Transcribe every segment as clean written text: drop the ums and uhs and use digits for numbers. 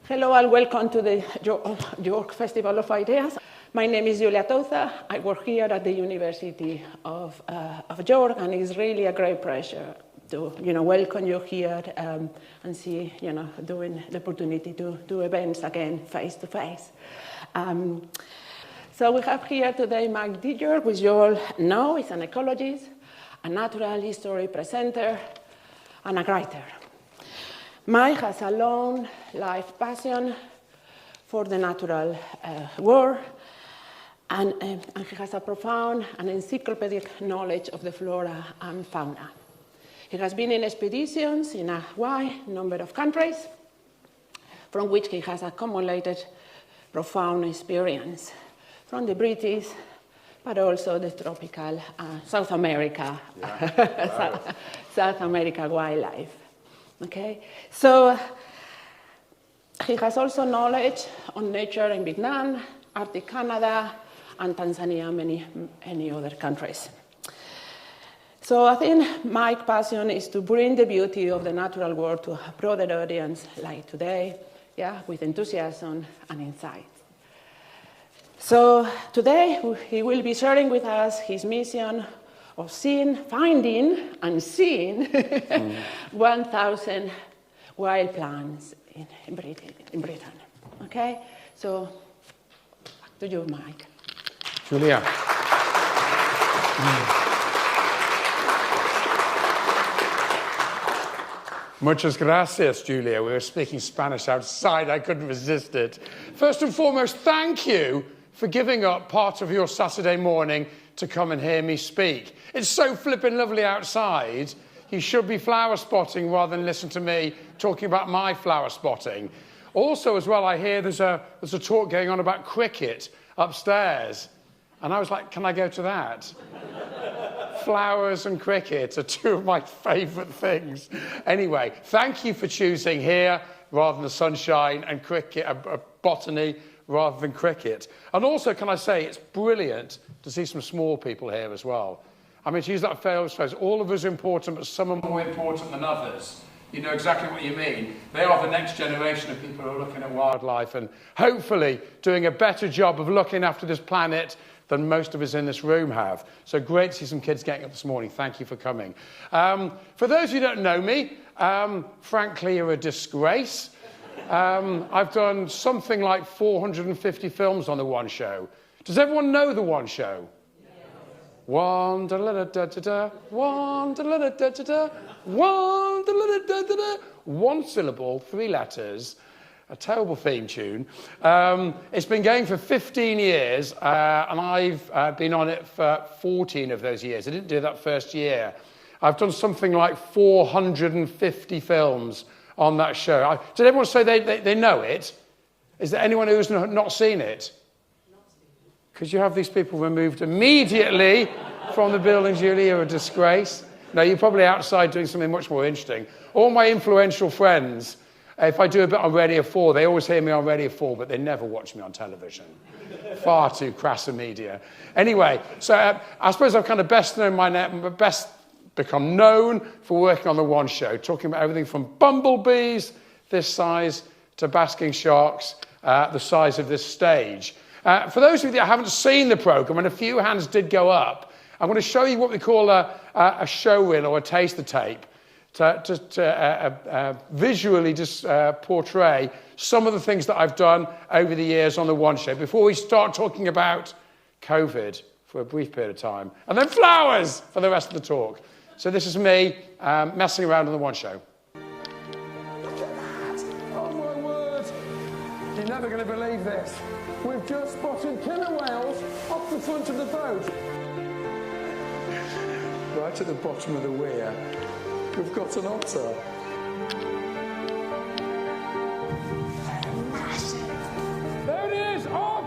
Hello and welcome to the York Festival of Ideas. My name is Julia Touza. I work here at the University of York, and it's really a great pleasure to welcome you here and see doing the opportunity to do events again face to face. So we have here today Mike Dilger, which you all know is an ecologist, a natural history presenter, and a writer. Mike has a long life passion for the natural world, and he has a profound and encyclopedic knowledge of the flora and fauna. He has been in expeditions in a wide number of countries, from which he has accumulated profound experience from the British, but also the tropical South America, South America wildlife. Okay, so he has also knowledge on nature in Vietnam, Arctic Canada, and Tanzania, many other countries. So I think my passion is to bring the beauty of the natural world to a broader audience like today, with enthusiasm and insight. So today he will be sharing with us his mission of finding and seeing 1,000 wild plants in Britain. Okay, so back to you, Mike. Julia. Muchas gracias, Julia. We were speaking Spanish outside. I couldn't resist it. First and foremost, thank you for giving up part of your Saturday morning to come and hear me speak. It's so flippin' lovely outside. You should be flower spotting rather than listen to me talking about my flower spotting. Also, as well, I hear there's a talk going on about cricket upstairs. And I was like, can I go to that? Flowers and cricket are two of my favourite things. Anyway, thank you for choosing here rather than the sunshine, and cricket, botany rather than cricket. And also, can I say, it's brilliant to see some small people here as well. I mean, to use that famous phrase, all of us are important, but some are more important than others. You know exactly what you mean. They are the next generation of people who are looking at wildlife and hopefully doing a better job of looking after this planet than most of us in this room have. So great to see some kids getting up this morning. Thank you for coming. For those who don't know me, frankly, you're a disgrace. I've done something like 450 films on the One Show. Does everyone know the One Show? Yes. One da da da da da, one da da da da da, one da da da da da. One syllable, 3 letters. A terrible theme tune. It's been going for 15 years, and I've been on it for 14 of those years. I didn't do that first year. I've done something like 450 films on that show. Did everyone say they know it? Is there anyone who's not seen it? Because you have these people removed immediately from the building, Julie. You're a disgrace. No, you're probably outside doing something much more interesting. All my influential friends, if I do a bit on Radio 4, they always hear me on Radio 4, but they never watch me on television. Far too crass a media. Anyway, so I suppose I've kind of best become known for working on the One Show, talking about everything from bumblebees this size to basking sharks the size of this stage. For those of you that haven't seen the programme, and a few hands did go up, I'm going to show you what we call a show reel or a taster tape to visually just portray some of the things that I've done over the years on the One Show before we start talking about COVID for a brief period of time, and then flowers for the rest of the talk. So this is me messing around on the One Show. Look at that! Oh my word! You're never going to believe this. We've just spotted killer whales off the front of the boat. Right at the bottom of the weir, we've got an otter. There it is! Oh,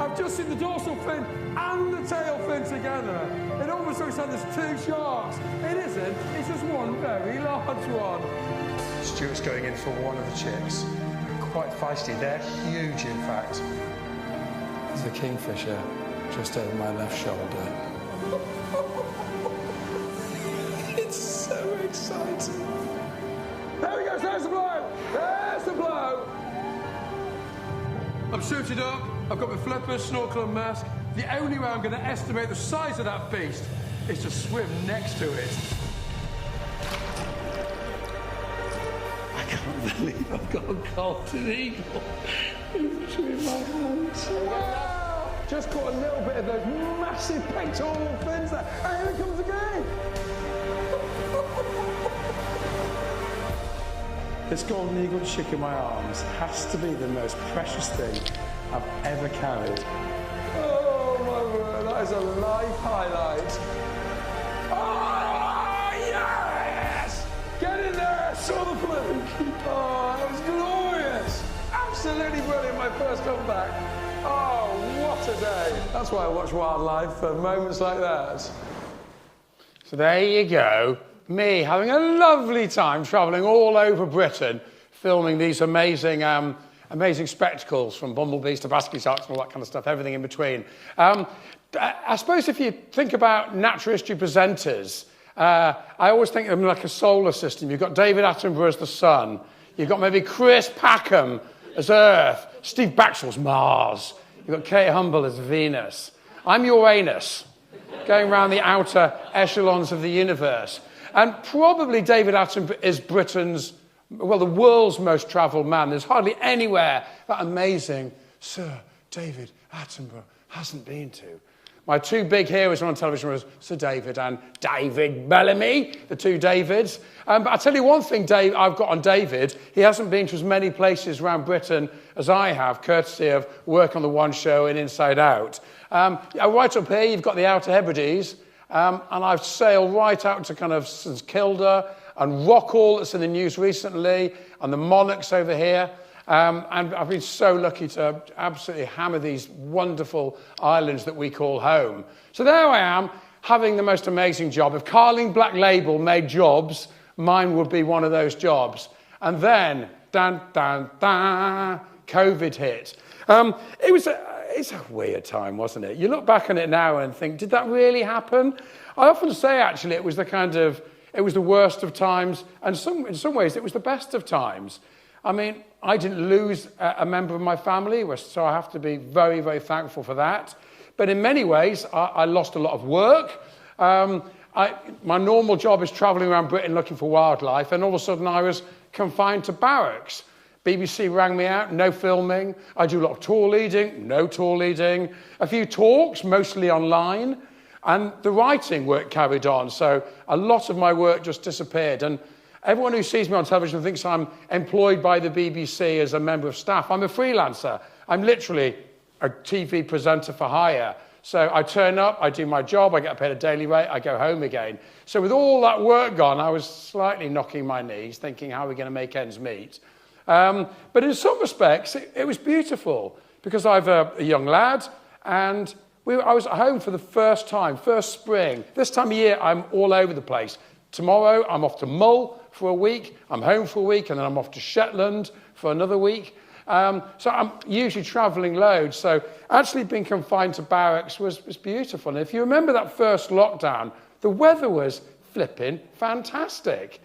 I've just seen the dorsal fin and the tail fin together. It almost looks like there's 2 sharks. It isn't, it's just one very large one. Stuart's going in for one of the chicks. Quite feisty, they're huge in fact. There's a kingfisher just over my left shoulder. It's so exciting. There he goes, there's the blow! There's the blow! I'm suited up, I've got my flippers, snorkel and mask. The only way I'm going to estimate the size of that beast is to swim next to it. I can't believe I've got a golden eagle in between my hands. Wow. Just caught a little bit of those massive pectoral fins there. And here it comes again. This golden eagle chick in my arms has to be the most precious thing I've ever carried. Oh my word, that is a life highlight. Oh yes! Get in there, saw the fluke. Oh, that was glorious. Absolutely brilliant, my first comeback. Oh, what a day. That's why I watch wildlife, for moments like that. So there you go. Me having a lovely time travelling all over Britain, filming these amazing spectacles, from bumblebees to basket sharks and all that kind of stuff, everything in between. I suppose if you think about natural history presenters, I always think of them like a solar system. You've got David Attenborough as the sun. You've got maybe Chris Packham as Earth. Steve Baxter's Mars. You've got Kate Humble as Venus. I'm Uranus, going around the outer echelons of the universe. And probably David Attenborough is Britain's, well, the world's most travelled man. There's hardly anywhere that amazing Sir David Attenborough hasn't been to. My two big heroes on television were Sir David and David Bellamy, the two Davids. But I'll tell you one thing I've got on David. He hasn't been to as many places around Britain as I have, courtesy of work on the One Show and Inside Out. Right up here, you've got the Outer Hebrides. And I've sailed right out to kind of St Kilda and Rockall, that's in the news recently, and the Monarchs over here. And I've been so lucky to absolutely hammer these wonderful islands that we call home. So there I am, having the most amazing job. If Carling Black Label made jobs, mine would be one of those jobs. And then, COVID hit. It's a weird time, wasn't it? You look back on it now and think, did that really happen? I often say, actually, it was the worst of times, and in some ways, it was the best of times. I mean, I didn't lose a member of my family, so I have to be very, very thankful for that. But in many ways, I lost a lot of work. My normal job is travelling around Britain looking for wildlife, and all of a sudden I was confined to barracks. BBC rang me out, no filming. I do a lot of tour leading, no tour leading. A few talks, mostly online. And the writing work carried on, so a lot of my work just disappeared. And everyone who sees me on television thinks I'm employed by the BBC as a member of staff. I'm a freelancer. I'm literally a TV presenter for hire. So I turn up, I do my job, I get paid a daily rate, I go home again. So with all that work gone, I was slightly knocking my knees, thinking, how are we going to make ends meet? But in some respects, it was beautiful, because I have a young lad, and I was at home for the first time, first spring. This time of year, I'm all over the place. Tomorrow, I'm off to Mull for a week, I'm home for a week, and then I'm off to Shetland for another week. So I'm usually travelling loads. So actually being confined to barracks was beautiful. And if you remember that first lockdown, the weather was flipping fantastic.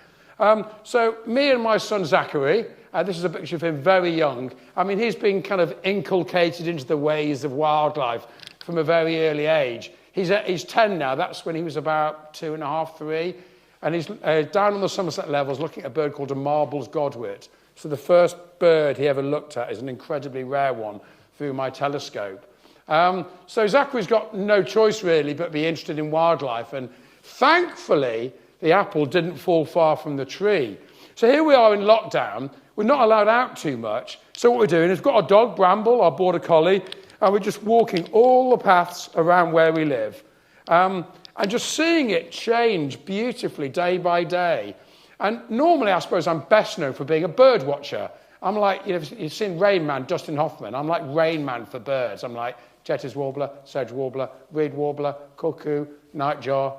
So me and my son Zachary, this is a picture of him very young. I mean, he's been kind of inculcated into the ways of wildlife from a very early age. He's 10 now. That's when he was about 2.5, 3. And he's down on the Somerset Levels looking at a bird called a Marble's Godwit. So the first bird he ever looked at is an incredibly rare one through my telescope. So Zachary's got no choice really but be interested in wildlife. And thankfully, the apple didn't fall far from the tree. So here we are in lockdown. We're not allowed out too much. So what we're doing is we've got our dog, Bramble, our border collie, and we're just walking all the paths around where we live. And just seeing it change beautifully day by day. And normally, I suppose, I'm best known for being a bird watcher. I'm like, you've seen Rain Man, Dustin Hoffman. I'm like Rain Man for birds. I'm like Jetty's warbler, sedge warbler, reed warbler, cuckoo, nightjar,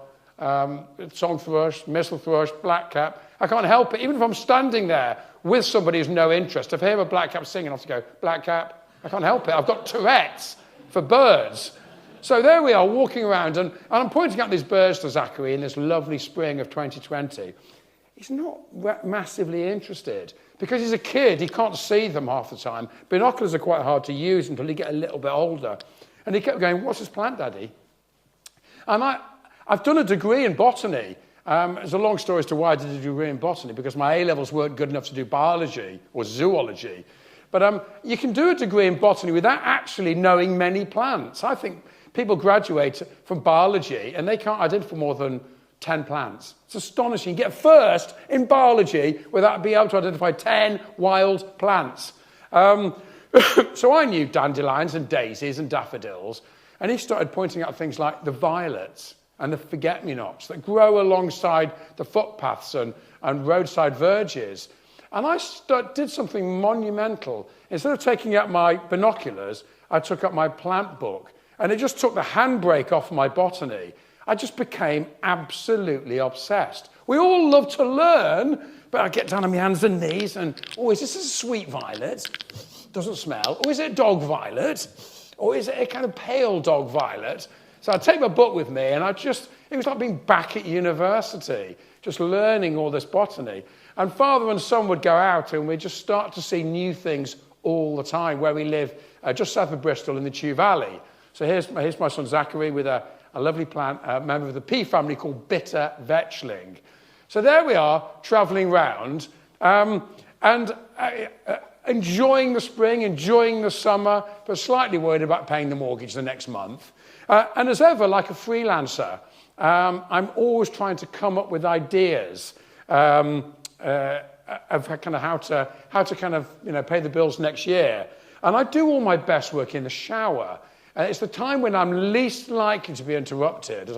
song thrush, missel thrush, blackcap. I can't help it. Even if I'm standing there with somebody who's no interest, if I hear a blackcap singing, I have to go, blackcap. I can't help it. I've got Tourette's for birds. So there we are, walking around, and I'm pointing out these birds to Zachary in this lovely spring of 2020. he's not massively interested. Because he's a kid, he can't see them half the time. Binoculars are quite hard to use until you get a little bit older. And he kept going, what's this plant, Daddy? And I've done a degree in botany. It's a long story as to why I did a degree in botany, because my A-levels weren't good enough to do biology or zoology. But you can do a degree in botany without actually knowing many plants. I think people graduate from biology and they can't identify more than 10 plants. It's astonishing. You get first in biology without being able to identify 10 wild plants. So I knew dandelions and daisies and daffodils, and he started pointing out things like the violets and the forget-me-nots that grow alongside the footpaths and roadside verges. And I did something monumental. Instead of taking out my binoculars, I took up my plant book, and it just took the handbrake off my botany. I just became absolutely obsessed. We all love to learn, but I get down on my hands and knees and, oh, is this a sweet violet? Doesn't smell. Or is it a dog violet? Or is it a kind of pale dog violet? So I'd take my book with me, and it was like being back at university, just learning all this botany. And father and son would go out, and we'd just start to see new things all the time, where we live just south of Bristol in the Chew Valley. So here's my son Zachary with a lovely plant, a member of the pea family called bitter vetchling. So there we are, travelling round, and enjoying the spring, enjoying the summer, but slightly worried about paying the mortgage the next month. And as ever, like a freelancer, I'm always trying to come up with ideas of kind of how to kind of pay the bills next year. And I do all my best work in the shower. It's the time when I'm least likely to be interrupted.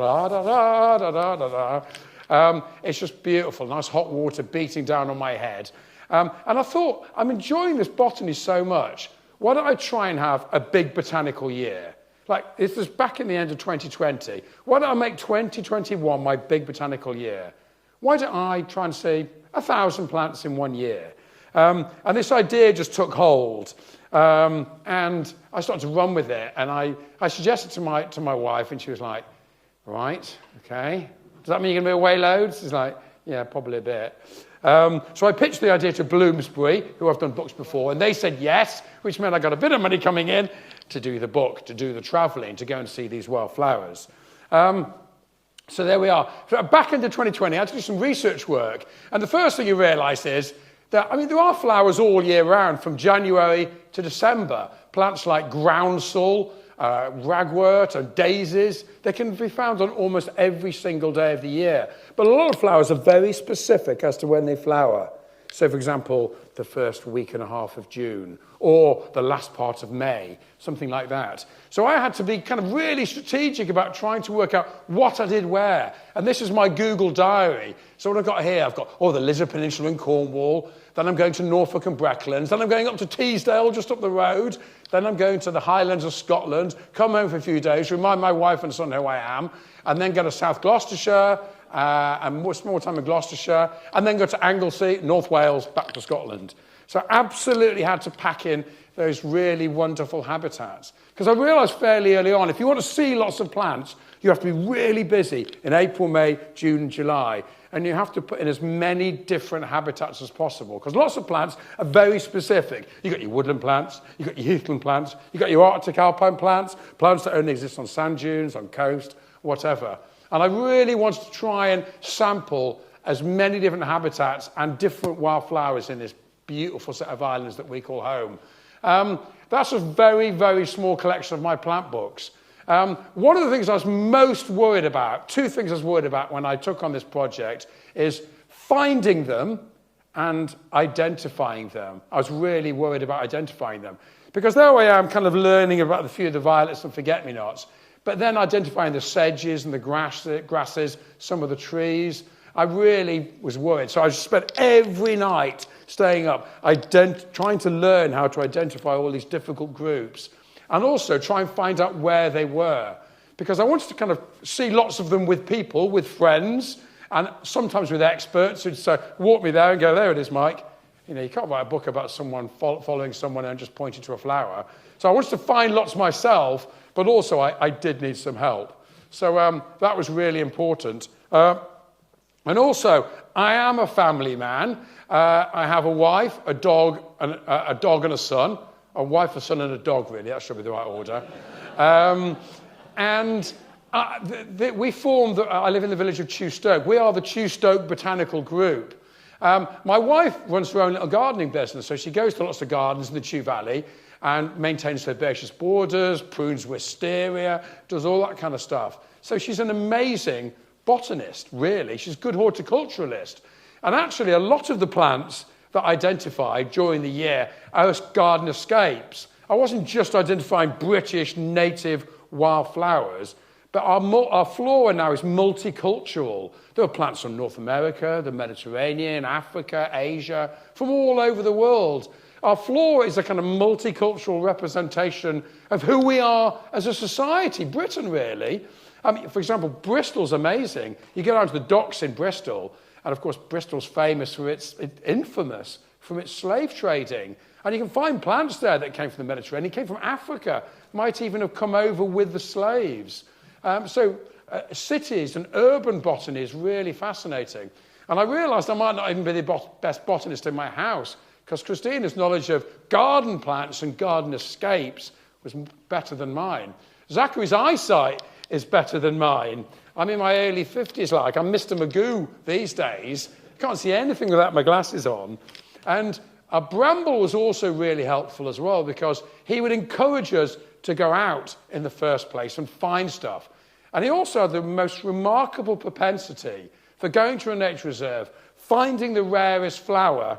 It's just beautiful, nice hot water beating down on my head. And I thought, I'm enjoying this botany so much. Why don't I try and have a big botanical year? Like, this was back in the end of 2020. Why don't I make 2021 my big botanical year? Why don't I try and see 1,000 plants in 1 year? And this idea just took hold. And I started to run with it. And I suggested to my wife, and she was like, right, okay. Does that mean you're going to be away loads? She's like, yeah, probably a bit. So I pitched the idea to Bloomsbury, who I've done books before, and they said yes, which meant I got a bit of money coming in to do the book, to do the travelling, to go and see these wildflowers. So there we are. So back into 2020, I had to do some research work. And the first thing you realise is that, there are flowers all year round, from January to December. Plants like groundsel, ragwort and daisies, they can be found on almost every single day of the year. But a lot of flowers are very specific as to when they flower. So, for example, the first week and a half of June, or the last part of May, something like that. So I had to be kind of really strategic about trying to work out what I did where. And this is my Google diary. So what I've got here, I've got, the Lizard Peninsula in Cornwall, then I'm going to Norfolk and Breckland, then I'm going up to Teesdale, just up the road, then I'm going to the Highlands of Scotland, come home for a few days, remind my wife and son who I am, and then go to South Gloucestershire, and more time in Gloucestershire, and then go to Anglesey, North Wales, back to Scotland. So I absolutely had to pack in those really wonderful habitats. Because I realised fairly early on, if you want to see lots of plants, you have to be really busy in April, May, June, and July. And you have to put in as many different habitats as possible. Because lots of plants are very specific. You've got your woodland plants, you've got your heathland plants, you've got your Arctic alpine plants, plants that only exist on sand dunes, on coast, whatever. And I really wanted to try and sample as many different habitats and different wildflowers in this beautiful set of islands that we call home. That's a very, very small collection of my plant books. One of the things I was most worried about, two things I was worried about when I took on this project, is finding them and identifying them. I was really worried about identifying them. Because there I am kind of learning about a few of the violets and forget-me-nots, but then identifying the sedges and the grasses, some of the trees, I really was worried. So I spent every night staying up, trying to learn how to identify all these difficult groups, and also try and find out where they were. Because I wanted to kind of see lots of them with people, with friends, and sometimes with experts who'd say, walk me there and go, there it is, Mike. You can't write a book about someone following someone and just pointing to a flower. So I wanted to find lots myself, but also I did need some help. So that was really important. And also, I am a family man. I have a wife, a dog, and a son. A wife, a son, and a dog, really. That should be the right order. We formed, I live in the village of Chewstoke. We are the Chewstoke Botanical Group. My wife runs her own little gardening business, so she goes to lots of gardens in the Chew Valley and maintains herbaceous borders, prunes wisteria, does all that kind of stuff. So she's an amazing botanist, really. She's a good horticulturalist. And actually, a lot of the plants that I identified during the year are garden escapes. I wasn't just identifying British native wildflowers, but our flora now is multicultural. There are plants from North America, the Mediterranean, Africa, Asia, from all over the world. Our flora is a kind of multicultural representation of who we are as a society, Britain, really. For example, Bristol's amazing. You get out to the docks in Bristol, and of course, Bristol's famous for infamous from its slave trading. And you can find plants there that came from the Mediterranean, came from Africa, might even have come over with the slaves. Cities and urban botany is really fascinating. And I realised I might not even be the best botanist in my house, because Christina's knowledge of garden plants and garden escapes was better than mine. Zachary's eyesight is better than mine. I'm in my early 50s, I'm Mr. Magoo these days. Can't see anything without my glasses on. And Bramble was also really helpful as well, because he would encourage us to go out in the first place and find stuff. And he also had the most remarkable propensity for going to a nature reserve, finding the rarest flower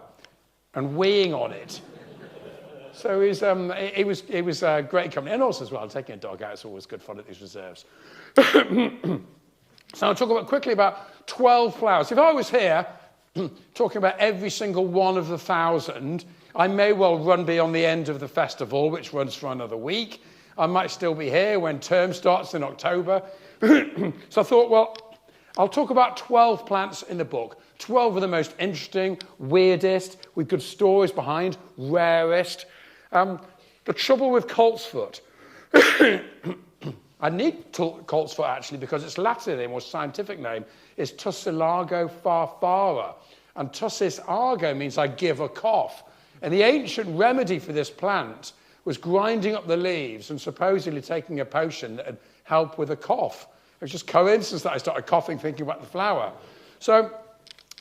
and weeing on it. So it was a great company. And also as well, taking a dog out is always good fun at these reserves. So I'll talk quickly about 12 flowers. If I was here talking about every single one of the 1,000, I may well run beyond the end of the festival, which runs for another week. I might still be here when term starts in October. So I thought, well, I'll talk about 12 plants in the book. 12 of the most interesting, weirdest, with good stories behind, rarest. The trouble with coltsfoot. I need coltsfoot, actually, because its Latin name, or scientific name, is Tussilago farfara. And tussis argo means I give a cough. And the ancient remedy for this plant was grinding up the leaves and supposedly taking a potion that would help with a cough. It was just coincidence that I started coughing thinking about the flower. So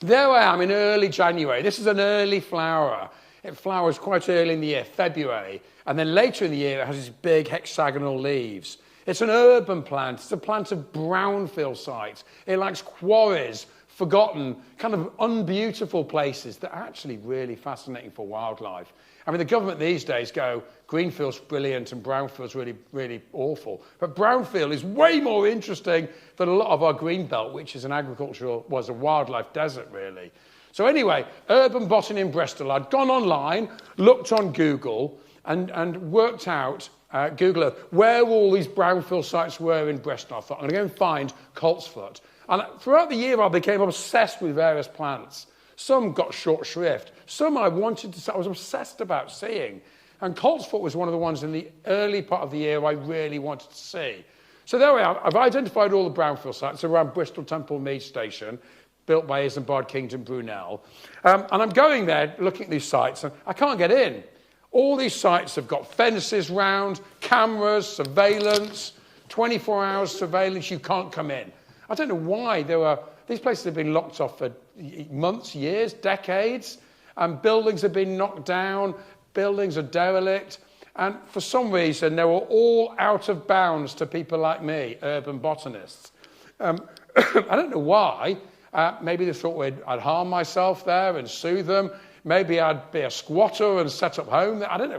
there I am in early January. This is an early flower. It flowers quite early in the year, February. And then later in the year, it has these big hexagonal leaves. It's an urban plant. It's a plant of brownfield sites. It likes quarries, forgotten, kind of unbeautiful places that are actually really fascinating for wildlife. I mean, the government these days go, greenfield's brilliant and brownfield's really, really awful. But brownfield is way more interesting than a lot of our green belt, which is was a wildlife desert, really. So anyway, urban botany in Bristol. I'd gone online, looked on Google, and worked out, Google Earth, where all these brownfield sites were in Bristol. I thought, I'm going to go and find coltsfoot. And throughout the year, I became obsessed with various plants. Some got short shrift. Some I was obsessed about seeing. And coltsfoot was one of the ones in the early part of the year I really wanted to see. So there we are. I've identified all the brownfield sites around Bristol Temple Mead Station, built by Isambard Kingdom Brunel. And I'm going there, looking at these sites, and I can't get in. All these sites have got fences round, cameras, surveillance, 24 hours surveillance. You can't come in. I don't know why these places have been locked off for months, years, decades, and buildings have been knocked down, buildings are derelict, and for some reason they were all out of bounds to people like me, urban botanists. I don't know why. Maybe they thought I'd harm myself there and sue them. Maybe I'd be a squatter and set up home there. I don't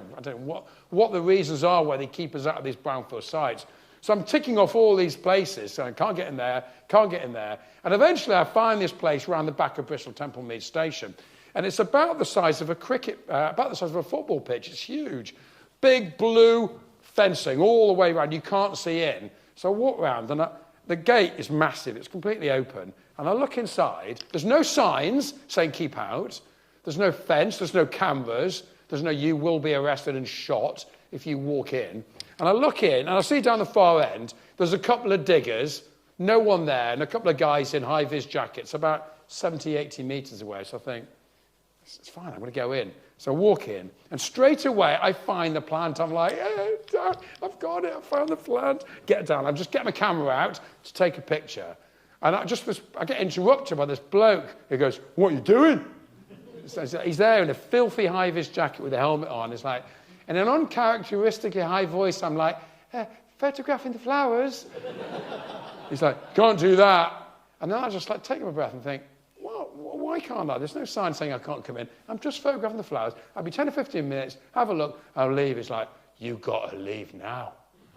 know what the reasons are why they keep us out of these brownfield sites. So I'm ticking off all these places, so I can't get in there, can't get in there. And eventually I find this place around the back of Bristol Temple Mead Station. And it's about the size of a football pitch. It's huge. Big blue fencing all the way around. You can't see in. So I walk around, and the gate is massive. It's completely open. And I look inside. There's no signs saying keep out. There's no fence. There's no cameras. There's no you will be arrested and shot if you walk in. And I look in, and I see down the far end, there's a couple of diggers, no one there, and a couple of guys in high-vis jackets, about 70, 80 metres away. So I think, it's fine, I'm going to go in. So I walk in, and straight away I find the plant. I'm like, hey, I've got it, I found the plant. Get down. I just get my camera out to take a picture. And I get interrupted by this bloke who goes, what are you doing? So he's there in a filthy high-vis jacket with a helmet on. It's like, in an uncharacteristically high voice, I'm like, photographing the flowers. He's like, can't do that. And then I just like take my breath and think, well, why can't I? There's no sign saying I can't come in. I'm just photographing the flowers. I'll be 10 or 15 minutes, have a look, I'll leave. It's like, you got to leave now.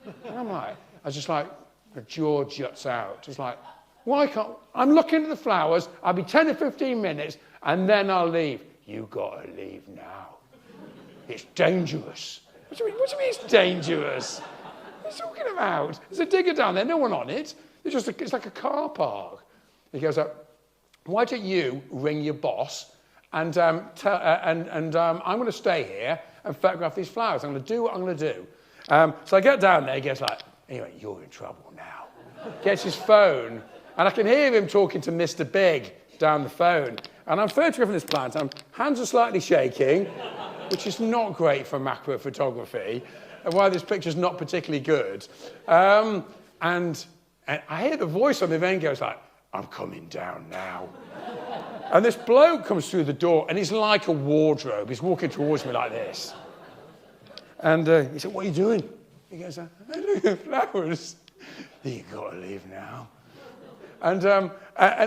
And I'm like, I was just like, my jaw juts out. Just like, why can't, I'm looking at the flowers, I'll be 10 or 15 minutes, and then I'll leave. You got to leave now. It's dangerous. What do you mean it's dangerous? What are you talking about? There's a digger down there, no one on it. It's like a car park. He goes up, why don't you ring your boss and I'm going to stay here and photograph these flowers. I'm going to do what I'm going to do. So I get down there, he goes like, anyway, you're in trouble now. Gets his phone, and I can hear him talking to Mr. Big down the phone. And I'm photographing this plant, and hands are slightly shaking, which is not great for macro photography, and why this picture's not particularly good. And I hear the voice on the event goes like, I'm coming down now. And this bloke comes through the door, and he's like a wardrobe. He's walking towards me like this. And he said, what are you doing? He goes, I'm looking at flowers. You've got to leave now. And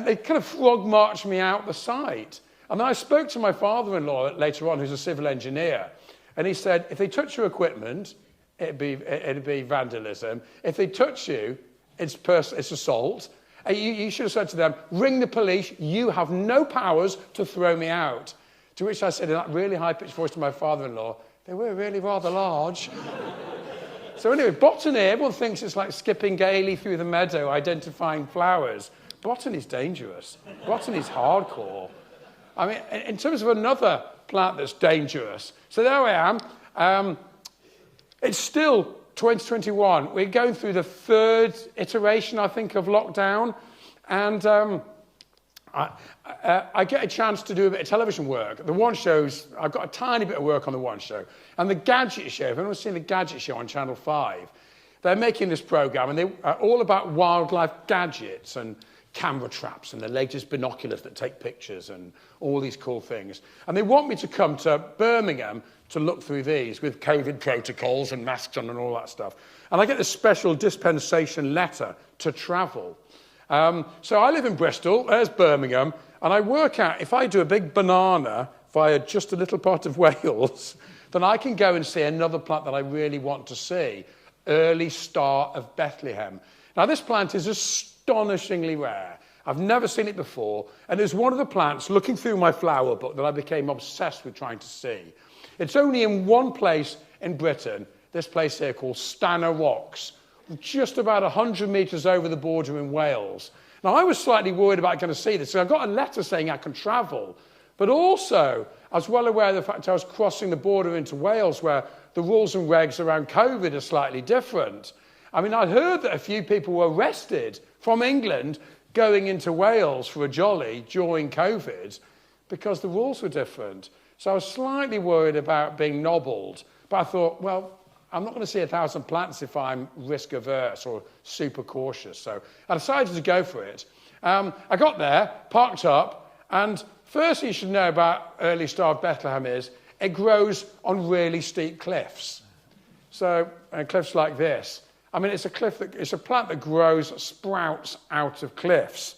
they kind of frog marched me out the site. And then I spoke to my father-in-law later on, who's a civil engineer. And he said, if they touch your equipment, it'd be vandalism. If they touch you, it's assault. And you should have said to them, ring the police. You have no powers to throw me out. To which I said in that really high-pitched voice to my father-in-law, they were really rather large. So anyway, botany, everyone thinks it's like skipping gaily through the meadow, identifying flowers. Botany's dangerous. Botany's hardcore. I mean, in terms of another plant that's dangerous. So there I am. It's still 2021. We're going through the third iteration, I think, of lockdown. And I get a chance to do a bit of television work. The One Show's, I've got a tiny bit of work on the One Show. And the Gadget Show, if anyone's seen the Gadget Show on Channel 5, they're making this programme, and they're all about wildlife gadgets and camera traps and the latest binoculars that take pictures and all these cool things. And they want me to come to Birmingham to look through these with COVID protocols and masks on and all that stuff. And I get this special dispensation letter to travel. So I live in Bristol, there's Birmingham, and I work out if I do a big banana via just a little part of Wales, then I can go and see another plant that I really want to see, Early Star of Bethlehem. Now this plant is astonishingly rare. I've never seen it before, and it's one of the plants, looking through my flower book, that I became obsessed with trying to see. It's only in one place in Britain, this place here called Stanner Rocks, just about 100 metres over the border in Wales. Now, I was slightly worried about going to see this, so I got a letter saying I can travel, but also I was well aware of the fact I was crossing the border into Wales, where the rules and regs around COVID are slightly different. I mean, I'd heard that a few people were arrested from England going into Wales for a jolly during COVID because the rules were different. So I was slightly worried about being nobbled, but I thought, well, I'm not going to see 1,000 plants if I'm risk averse or super cautious. So I decided to go for it. I got there, parked up, and first you should know about Early Star of Bethlehem is it grows on really steep cliffs. So cliffs like this. I mean, it's a plant that grows, sprouts out of cliffs.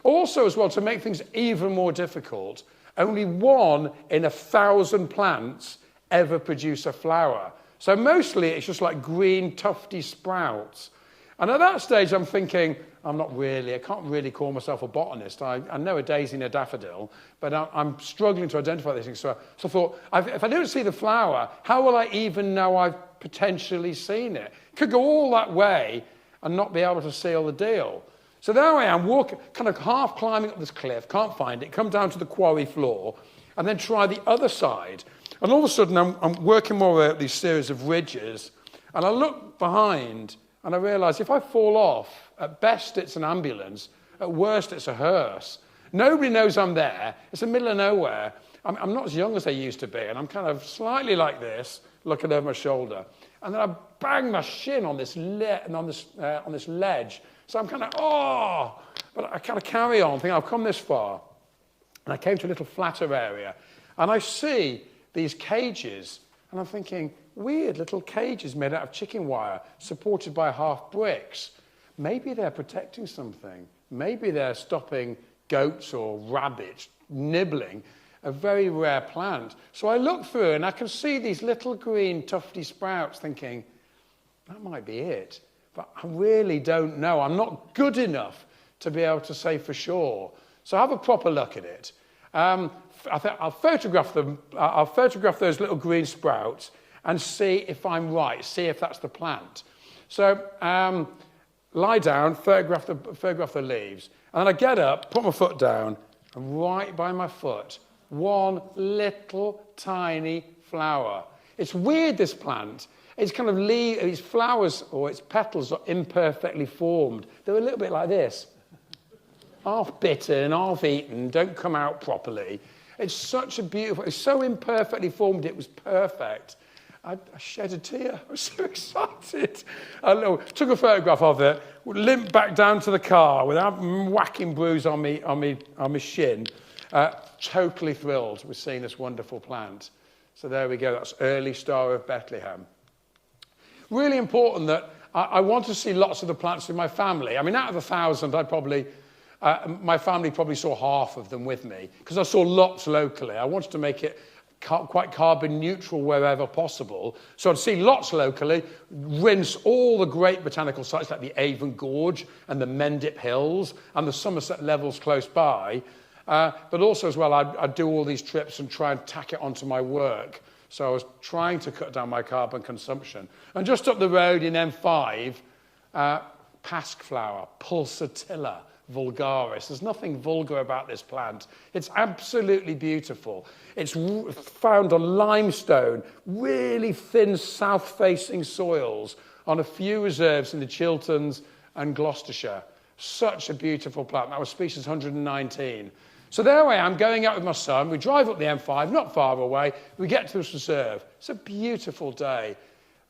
Also, as well, to make things even more difficult, only 1 in 1,000 plants ever produce a flower. So mostly it's just like green, tufty sprouts. And at that stage, I'm thinking, I can't really call myself a botanist. I know a daisy and a daffodil, but I'm struggling to identify these things. So I thought, if I don't see the flower, how will I even know I've potentially seen it? Could go all that way and not be able to seal the deal. So there I am, walking, kind of half climbing up this cliff, can't find it, come down to the quarry floor, and then try the other side. And all of a sudden, I'm working my way up these series of ridges, and I look behind, and I realise if I fall off, at best it's an ambulance, at worst it's a hearse. Nobody knows I'm there. It's the middle of nowhere. I'm not as young as I used to be, and I'm kind of slightly like this, looking over my shoulder. And then I bang my shin on this ledge. So I'm kind of, oh! But I kind of carry on, thinking I've come this far. And I came to a little flatter area, and I see these cages, and I'm thinking, weird little cages made out of chicken wire, supported by half bricks. Maybe they're protecting something. Maybe they're stopping goats or rabbits nibbling a very rare plant. So I look through and I can see these little green tufty sprouts thinking, that might be it. But I really don't know. I'm not good enough to be able to say for sure. So have a proper look at it. I'll photograph them. I'll photograph those little green sprouts and see if I'm right, see if that's the plant. So lie down, photograph the leaves, and then I get up, put my foot down, and right by my foot, one little tiny flower. It's weird, this plant. Its kind of its flowers or its petals are imperfectly formed. They're a little bit like this. Half bitten, half eaten, don't come out properly. It's such a beautiful, it's so imperfectly formed, it was perfect. I shed a tear. I was so excited. I took a photograph of it, limped back down to the car without whacking bruise on my shin. Totally thrilled with seeing this wonderful plant. So there we go. That's early Star of Bethlehem. Really important that I want to see lots of the plants with my family. I mean, out of 1,000, my family probably saw half of them with me because I saw lots locally. I wanted to make it quite carbon neutral wherever possible. So I'd see lots locally, rinse all the great botanical sites like the Avon Gorge and the Mendip Hills and the Somerset Levels close by. But also as well, I'd do all these trips and try and tack it onto my work. So I was trying to cut down my carbon consumption. And just up the road in M5, pasque flower, Pulsatilla vulgaris. There's nothing vulgar about this plant. It's absolutely beautiful. It's found on limestone, really thin south-facing soils on a few reserves in the Chilterns and Gloucestershire. Such a beautiful plant. That was species 119. So there I am, going out with my son. We drive up the M5, not far away. We get to this reserve. It's a beautiful day.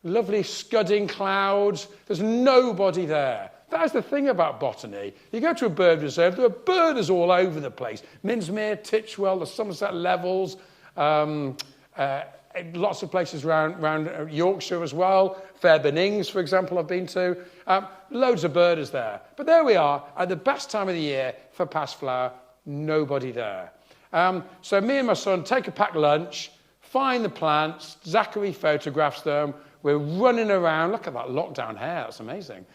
Lovely scudding clouds. There's nobody there. That's the thing about botany. You go to a bird reserve, there are birders all over the place. Minsmere, Titchwell, the Somerset Levels, lots of places around Yorkshire as well. Fairbairn, for example, I've been to. Loads of birders there. But there we are, at the best time of the year for pasque flower, nobody there. So me and my son take a packed lunch, find the plants, Zachary photographs them, we're running around, look at that lockdown hair, that's amazing.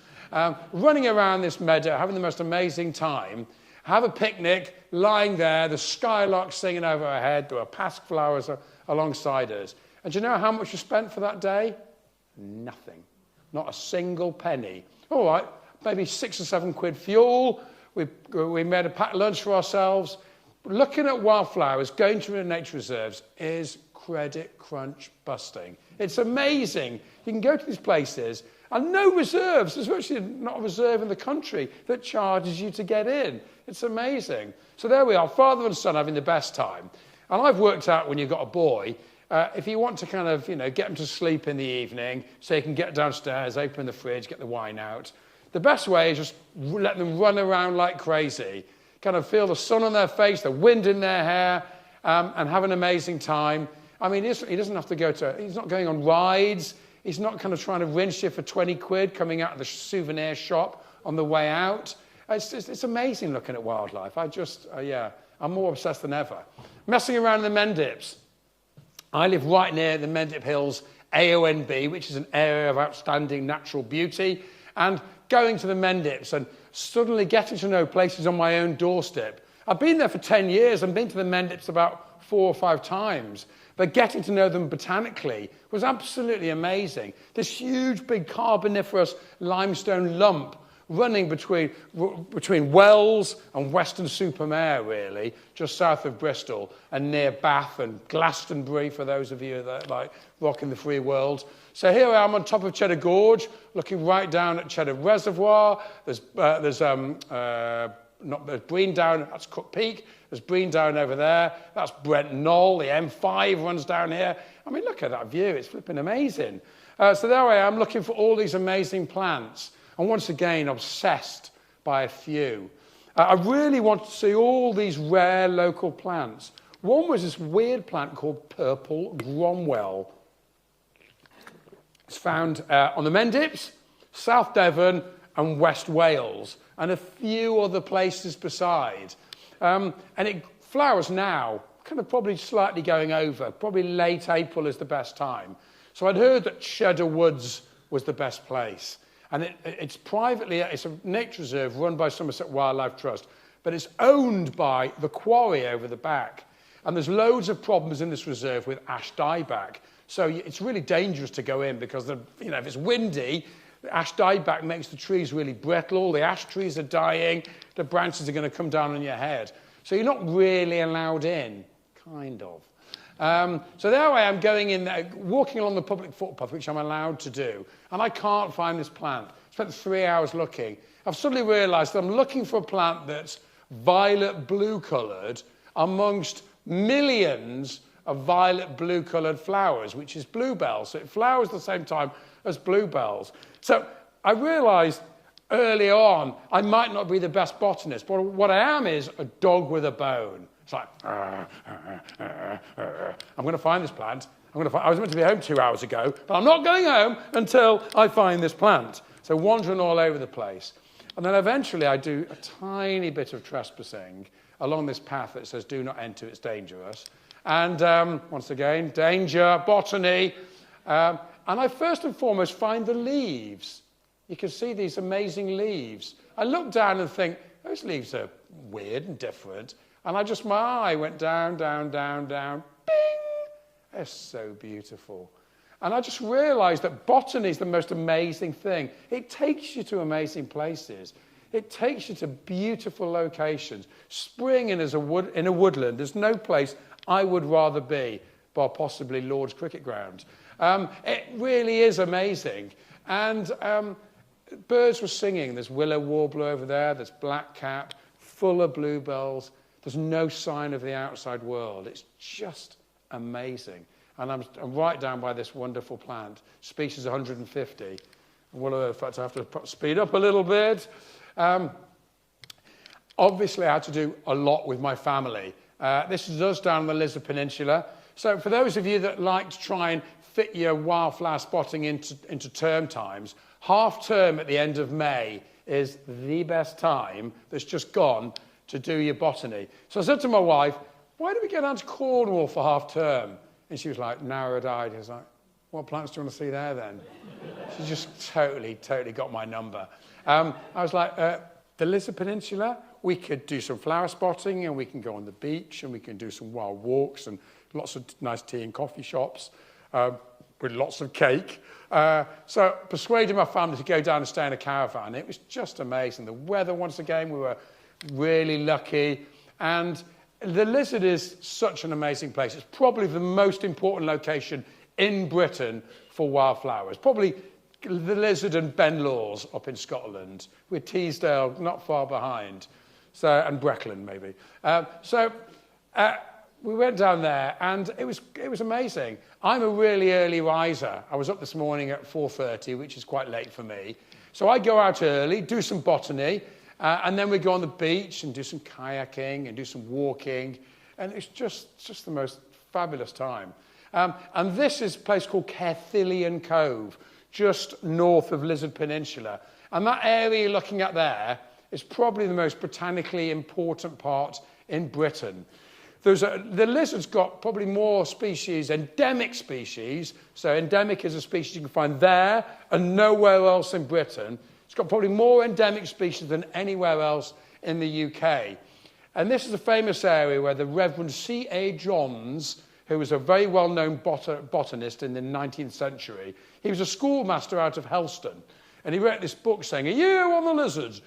Running around this meadow, having the most amazing time, have a picnic, lying there, the skylarks singing over our head, there are pasque flowers alongside us. And do you know how much we spent for that day? Nothing. Not a single penny. All right, maybe 6 or 7 quid fuel. We made a packed lunch for ourselves. Looking at wildflowers, going to the nature reserves is credit crunch busting. It's amazing. You can go to these places and no reserves. There's virtually not a reserve in the country that charges you to get in. It's amazing. So there we are, father and son having the best time. And I've worked out when you've got a boy, if you want to kind of, get him to sleep in the evening so you can get downstairs, open the fridge, get the wine out, the best way is just let them run around like crazy, kind of feel the sun on their face, the wind in their hair, and have an amazing time. I mean, he doesn't have to he's not going on rides. He's not kind of trying to rinse you for 20 quid coming out of the souvenir shop on the way out. It's amazing looking at wildlife. I'm more obsessed than ever. Messing around in the Mendips. I live right near the Mendip Hills AONB, which is an area of outstanding natural beauty, and going to the Mendips and suddenly getting to know places on my own doorstep. I've been there for 10 years and been to the Mendips about 4 or 5 times. But getting to know them botanically was absolutely amazing. This huge, big Carboniferous limestone lump running between Wells and Weston-super-Mare, really, just south of Bristol, and near Bath and Glastonbury, for those of you that like rocking the free world. So here I am on top of Cheddar Gorge, looking right down at Cheddar Reservoir. There's there's Breen Down, that's Cook Peak, there's Breen Down over there, that's Brent Knoll, the M5 runs down here. I mean, look at that view, it's flipping amazing. So there I am, looking for all these amazing plants, and once again, obsessed by a few. I really want to see all these rare local plants. One was this weird plant called purple Cromwell. It's found on the Mendips, South Devon, and West Wales, and a few other places beside. And it flowers now, kind of probably slightly going over. Probably late April is the best time. So I'd heard that Cheddar Woods was the best place. And it's privately, it's a nature reserve run by Somerset Wildlife Trust, but it's owned by the quarry over the back. And there's loads of problems in this reserve with ash dieback. So it's really dangerous to go in because, if it's windy, the ash dieback makes the trees really brittle, the ash trees are dying, the branches are going to come down on your head. So you're not really allowed in, kind of. So there I am going in there, walking along the public footpath, which I'm allowed to do, and I can't find this plant. I spent 3 hours looking. I've suddenly realised that I'm looking for a plant that's violet blue coloured amongst millions of violet blue coloured flowers, which is bluebells. So it flowers at the same time as bluebells. So I realised early on I might not be the best botanist, but what I am is a dog with a bone. It's like, I'm going to find this plant. I was meant to be home 2 hours ago, but I'm not going home until I find this plant. So wandering all over the place. And then eventually I do a tiny bit of trespassing along this path that says, do not enter, it's dangerous. And once again, danger, botany. And I first and foremost find the leaves. You can see these amazing leaves. I look down and think, those leaves are weird and different. And my eye went down, down, down, down, bing! They're so beautiful. And I just realised that botany is the most amazing thing. It takes you to amazing places. It takes you to beautiful locations. Spring in a woodland, there's no place I would rather be, bar possibly Lord's Cricket Ground. It really is amazing. And birds were singing. There's willow warbler over there. There's blackcap, full of bluebells. There's no sign of the outside world. It's just amazing. And I'm right down by this wonderful plant, species 150. Well, in fact, I have to speed up a little bit. Obviously, I had to do a lot with my family. This is us down the Lizard Peninsula. So for those of you that like to try and fit your wildflower spotting into term times, half term at the end of May is the best time that's just gone to do your botany. So I said to my wife, why don't we go down to Cornwall for half term? And she was like, narrow-eyed. I was like, what plants do you want to see there then? She just totally got my number. I was like, the Lizard Peninsula, we could do some flower spotting and we can go on the beach and we can do some wild walks and lots of nice tea and coffee shops with lots of cake. So persuaded my family to go down and stay in a caravan. It was just amazing. The weather, once again, we were really lucky. And the Lizard is such an amazing place. It's probably the most important location in Britain for wildflowers. Probably the Lizard and Ben Lawes up in Scotland, with Teesdale not far behind, and Breckland maybe. We went down there, and it was amazing. I'm a really early riser. I was up this morning at 4:30, which is quite late for me. So I go out early, do some botany, and then we go on the beach and do some kayaking and do some walking, and it's just the most fabulous time. And this is a place called Caerphillian Cove, just north of Lizard Peninsula. And that area you're looking at there is probably the most botanically important part in Britain. The lizard's got probably more species, endemic species. So endemic is a species you can find there and nowhere else in Britain. It's got probably more endemic species than anywhere else in the UK. And this is a famous area where the Reverend C.A. Johns, who was a very well-known botanist in the 19th century, he was a schoolmaster out of Helston. And he wrote this book saying, "Are you on the lizards?"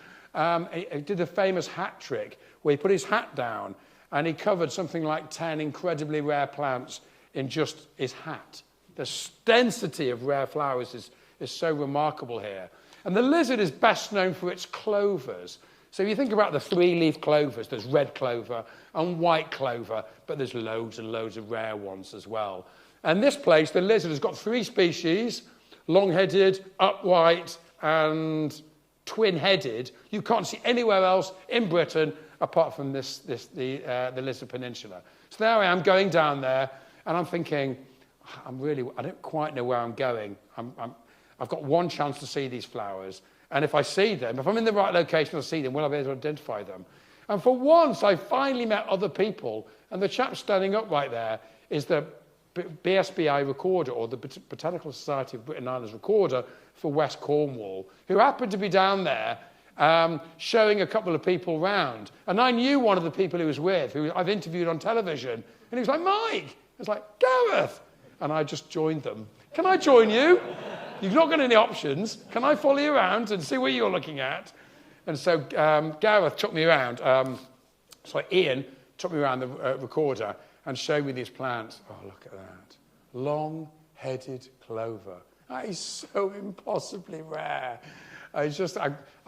He did a famous hat trick where he put his hat down and he covered something like 10 incredibly rare plants in just his hat. The density of rare flowers is so remarkable here. And the lizard is best known for its clovers. So if you think about the three-leaf clovers, there's red clover and white clover, but there's loads and loads of rare ones as well. And this place, the lizard, has got 3 species, long-headed, upright, and twin-headed. You can't see anywhere else in Britain apart from the Lizard Peninsula. So there I am going down there, and I'm thinking, I don't quite know where I'm going. I've got one chance to see these flowers, and if I see them, if I'm in the right location, I'll see them, will I be able to identify them? And for once, I finally met other people, and the chap standing up right there is the BSBI recorder, or the Botanical Society of Britain Islands recorder for West Cornwall, who happened to be down there showing a couple of people round. And I knew one of the people he was with, who I've interviewed on television, and he was like, Mike! I was like, Gareth! And I just joined them. Can I join you? You've not got any options. Can I follow you around and see what you're looking at? And so Gareth took me around. Ian took me around the recorder and showed me these plants. Oh, look at that. Long-headed clover. That is so impossibly rare. I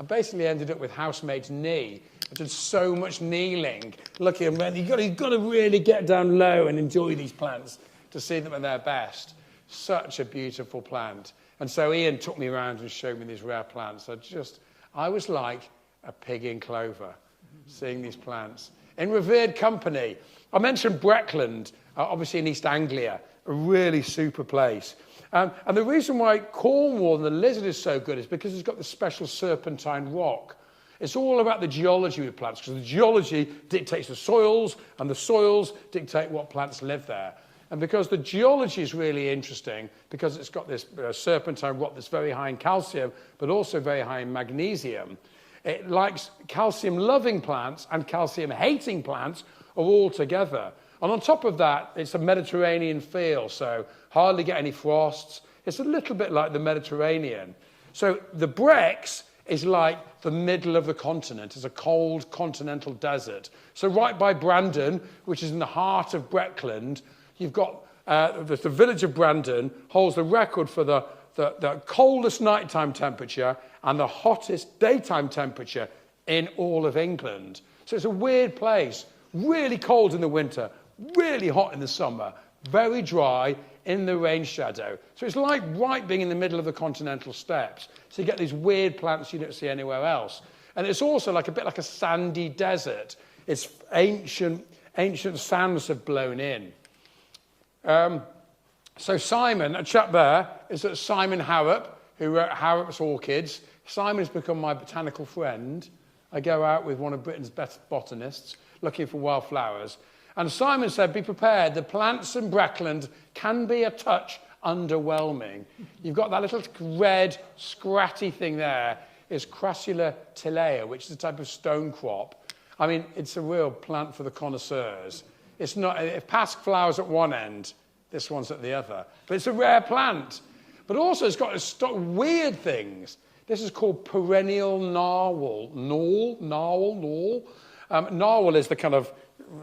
basically ended up with housemate's knee. I did so much kneeling, looking at them. You've got to really get down low and enjoy these plants to see them at their best. Such a beautiful plant. And so Ian took me around and showed me these rare plants. I was like a pig in clover, seeing these plants. In revered company, I mentioned Breckland, obviously in East Anglia, a really super place. And the reason why Cornwall and the lizard is so good is because it's got this special serpentine rock. It's all about the geology with plants, because the geology dictates the soils, and the soils dictate what plants live there. And because the geology is really interesting, because it's got this serpentine rock that's very high in calcium, but also very high in magnesium, it likes calcium-loving plants and calcium-hating plants are all together. And on top of that, it's a Mediterranean feel, so hardly get any frosts. It's a little bit like the Mediterranean. So the Brecks is like the middle of the continent. It's a cold continental desert. So right by Brandon, which is in the heart of Breckland, you've got the village of Brandon holds the record for the coldest nighttime temperature and the hottest daytime temperature in all of England. So it's a weird place. Really cold in the winter, really hot in the summer, very dry in the rain shadow. So it's like right being in the middle of the continental steppes. So you get these weird plants you don't see anywhere else. And it's also like a bit like a sandy desert. It's ancient sands have blown in. So Simon, a chap there, is Simon Harrop, who wrote Harrop's Orchids. Simon has become my botanical friend. I go out with one of Britain's best botanists looking for wildflowers. And Simon said, be prepared, the plants in Breckland can be a touch underwhelming. You've got that little red, scratty thing there. It's Crassula tilea, which is a type of stone crop. I mean, it's a real plant for the connoisseurs. It's not, it pasques flowers at one end, this one's at the other. But it's a rare plant. But also it's got weird things. This is called perennial narwhal. Narwhal is the kind of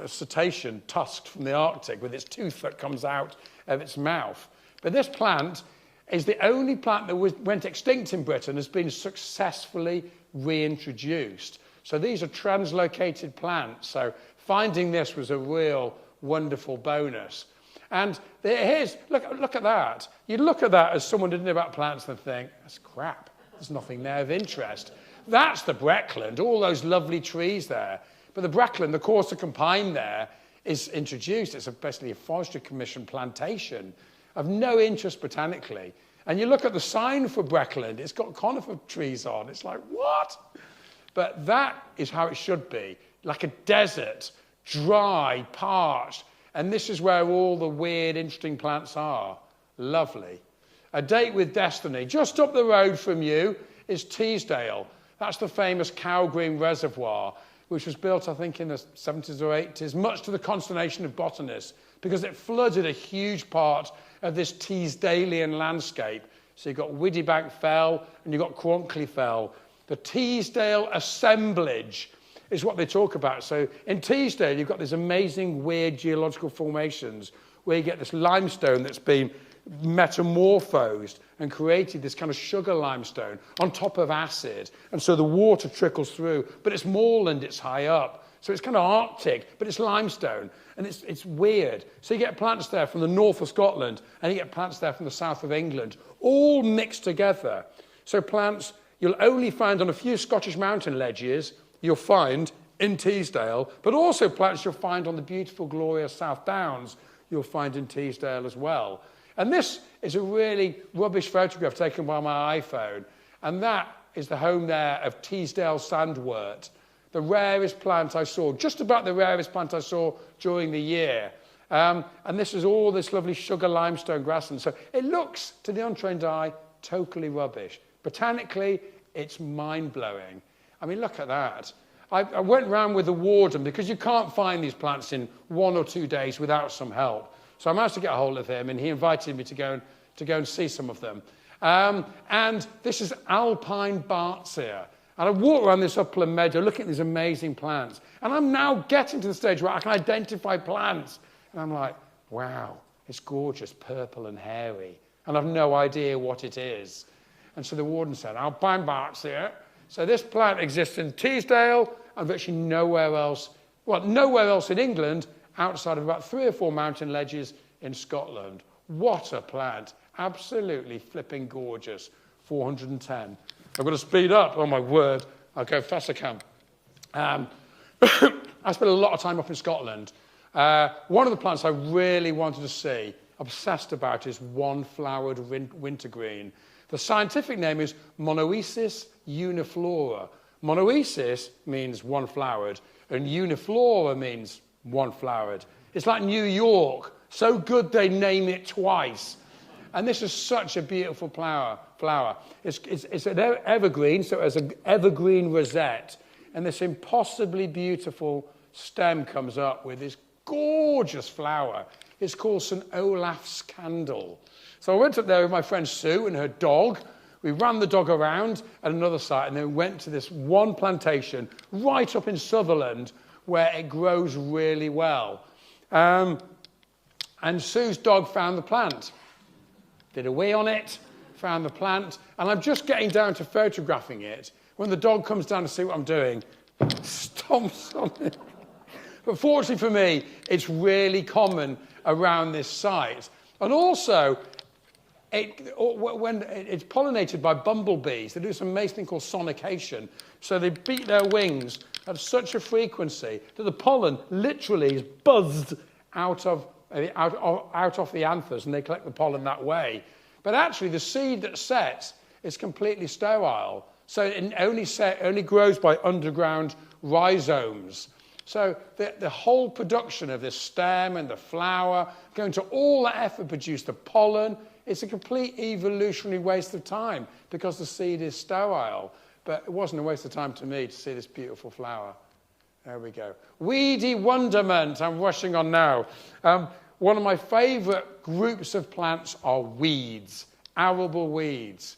cetacean tusked from the Arctic with its tooth that comes out of its mouth. But this plant is the only plant that went extinct in Britain has been successfully reintroduced. So these are translocated plants. So finding this was a real wonderful bonus. And here's, look at that. You'd look at that as someone who didn't know about plants and think, that's crap. There's nothing there of interest. That's the Breckland, all those lovely trees there. But the Breckland, the Corsa confined there, is introduced. It's basically a forestry commission plantation of no interest botanically. And you look at the sign for Breckland, it's got conifer trees on. It's like, what? But that is how it should be, like a desert, dry, parched. And this is where all the weird, interesting plants are. Lovely. A date with destiny. Just up the road from you is Teesdale. That's the famous Cow Green Reservoir, which was built, I think, in the 70s or 80s, much to the consternation of botanists, because it flooded a huge part of this Teesdalian landscape. So you've got Widdybank Fell and you've got Cronkley Fell. The Teesdale assemblage is what they talk about. So in Teesdale, you've got these amazing, weird geological formations where you get this limestone that's been metamorphosed and created this kind of sugar limestone on top of acid. And so the water trickles through, but it's moorland, it's high up. So it's kind of Arctic, but it's limestone. And it's weird. So you get plants there from the north of Scotland, and you get plants there from the south of England, all mixed together. So plants you'll only find on a few Scottish mountain ledges, you'll find in Teesdale, but also plants you'll find on the beautiful, glorious South Downs, you'll find in Teesdale as well. And this is a really rubbish photograph taken by my iPhone, and that is the home there of Teesdale sandwort, the rarest plant I saw, just about the rarest plant I saw during the year. And this is all this lovely sugar limestone grassland. So it looks, to the untrained eye, totally rubbish. Botanically, it's mind-blowing. I mean, look at that. I went round with the warden because you can't find these plants in 1 or 2 days without some help. So I managed to get a hold of him, and he invited me to go and see some of them. And this is alpine bartzia. And I walk around this upland meadow looking at these amazing plants. And I'm now getting to the stage where I can identify plants. And I'm like, wow, it's gorgeous, purple and hairy. And I've no idea what it is. And so the warden said, alpine bartzia. So this plant exists in Teesdale and virtually nowhere else, well, nowhere else in England outside of about 3 or 4 mountain ledges in Scotland. What a plant. Absolutely flipping gorgeous. 410. I've got to speed up. Oh, my word. I'll go fast as I can. I spent a lot of time up in Scotland. One of the plants I really wanted to see, obsessed about, is one-flowered wintergreen. The scientific name is Monoesis uniflora. Monoesis means one-flowered, and uniflora means one-flowered. It's like New York. So good they name it twice. And this is such a beautiful flower. It's an evergreen, so it has an evergreen rosette. And this impossibly beautiful stem comes up with this gorgeous flower. It's called St. Olaf's candle. So I went up there with my friend Sue and her dog. We ran the dog around at another site and then went to this one plantation right up in Sutherland where it grows really well. And Sue's dog found the plant. Did a wee on it, found the plant, and I'm just getting down to photographing it when the dog comes down to see what I'm doing, stomps on it. But fortunately for me, it's common around this site. And also, when it's pollinated by bumblebees, they do this amazing thing called sonication. So they beat their wings at such a frequency that the pollen literally is buzzed out of the anthers, and they collect the pollen that way. But actually, the seed that sets is completely sterile. So it only grows by underground rhizomes. So the whole production of this stem and the flower, going to all that effort to produce the pollen, it's a complete evolutionary waste of time because the seed is sterile. But it wasn't a waste of time to me to see this beautiful flower. There we go. Weedy wonderment. I'm rushing on now. One of my favourite groups of plants are weeds, arable weeds.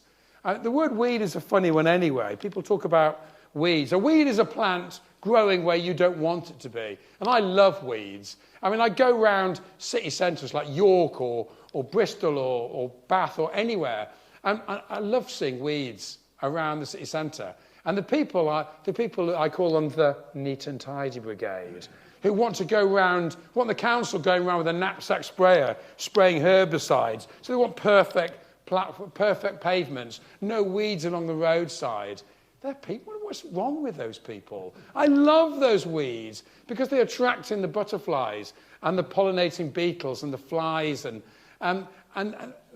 The word weed is a funny one anyway. People talk about weeds. A weed is a plant growing where you don't want it to be. And I love weeds. I mean, I go round city centres like York or Bristol or Bath or anywhere, and I love seeing weeds around the city centre. And the people I call them the neat and tidy brigade, who want the council going around with a knapsack sprayer, spraying herbicides. So they want perfect pavements, no weeds along the roadside. They're people. What's wrong with those people? I love those weeds because they attract in the butterflies and the pollinating beetles and the flies, and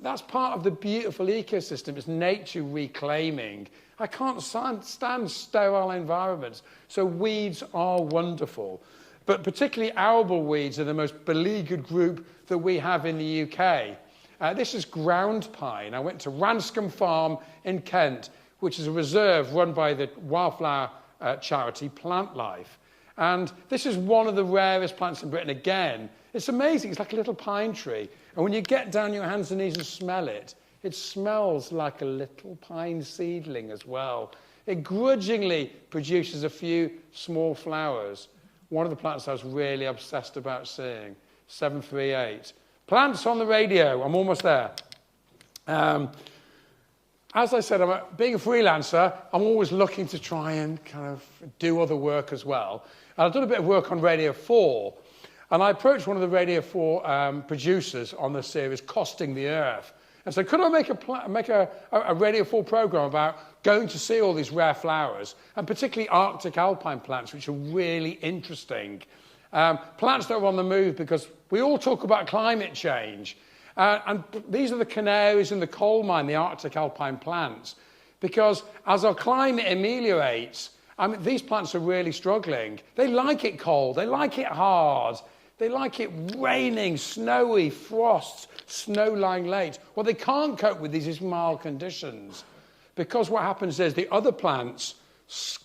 that's part of the beautiful ecosystem. It's nature reclaiming. I can't stand sterile environments, so weeds are wonderful. But particularly arable weeds are the most beleaguered group that we have in the UK. This is ground pine. I went to Ranscombe Farm in Kent, which is a reserve run by the wildflower charity Plant Life. And this is one of the rarest plants in Britain. Again, it's amazing. It's like a little pine tree. And when you get down your hands and knees and smell it, it smells like a little pine seedling as well. It grudgingly produces a few small flowers. One of the plants I was really obsessed about seeing, 738. Plants on the radio. I'm almost there. As I said, being a freelancer, I'm always looking to try and kind of do other work as well. And I've done a bit of work on Radio 4, and I approached one of the Radio 4 producers on the series Costing the Earth. And so could I make a Radio 4 programme about going to see all these rare flowers, and particularly Arctic alpine plants, which are really interesting. Plants that are on the move, because we all talk about climate change. And these are the canaries in the coal mine, the Arctic alpine plants. Because as our climate ameliorates, these plants are really struggling. They like it cold, they like it hard, they like it raining, snowy, frosts, snow-lying lakes. What they can't cope with is mild conditions. Because what happens is the other plants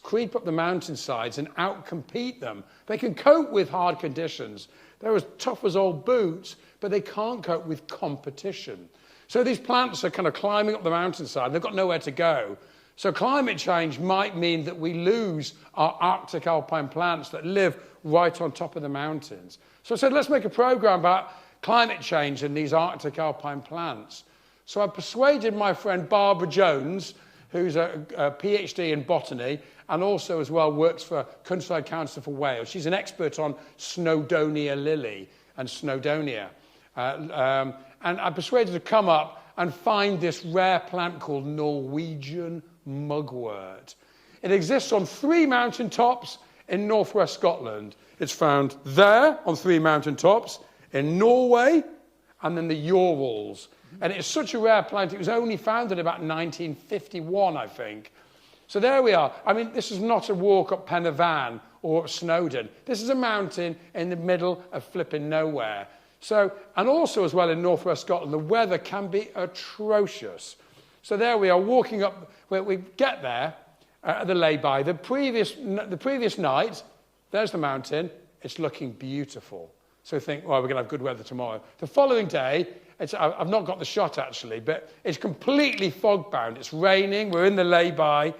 creep up the mountainsides and outcompete them. They can cope with hard conditions. They're as tough as old boots, but they can't cope with competition. So these plants are kind of climbing up the mountainside. They've got nowhere to go. So climate change might mean that we lose our Arctic alpine plants that live right on top of the mountains. So I said, let's make a program about climate change and these Arctic alpine plants. So I persuaded my friend Barbara Jones, who's a PhD in botany, and also as well works for Countryside Council for Wales. She's an expert on Snowdonia lily and Snowdonia. And I persuaded her to come up and find this rare plant called Norwegian mugwort. It exists on 3 mountain tops in northwest Scotland. It's found there on 3 mountain tops, in Norway, and then the Urals. And it's such a rare plant, it was only found in about 1951, I think. So there we are. This is not a walk up Pen y Fan or up Snowdon. This is a mountain in the middle of flipping nowhere. So, and also as well in northwest Scotland, the weather can be atrocious. So there we are, walking up, where we get there at the lay-by. The previous night, there's the mountain, it's looking beautiful. So we think, well, we're going to have good weather tomorrow. The following day, I've not got the shot actually, but it's completely fog-bound. It's raining, we're in the lay-by,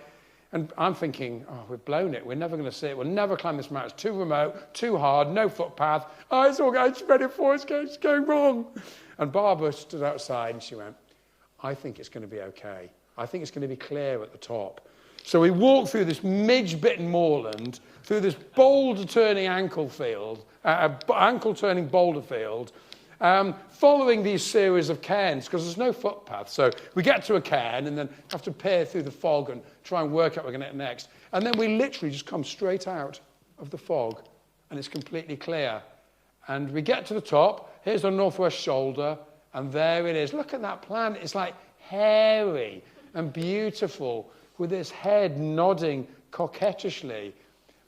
and I'm thinking, oh, we've blown it. We're never going to see it. We'll never climb this mountain. It's too remote, too hard, no footpath. Oh, it's all going, it's ready for it, it's going wrong. And Barbara stood outside and she went, I think it's going to be okay. I think it's going to be clear at the top. So we walked through this midge-bitten moorland, through this boulder-turning ankle-turning boulder field, following these series of cairns, because there's no footpath. So we get to a cairn and then have to peer through the fog and try and work out where we're going to get next. And then we literally just come straight out of the fog, and it's completely clear. And we get to the top, here's the northwest shoulder, and there it is. Look at that plant. It's like hairy and beautiful, with its head nodding coquettishly.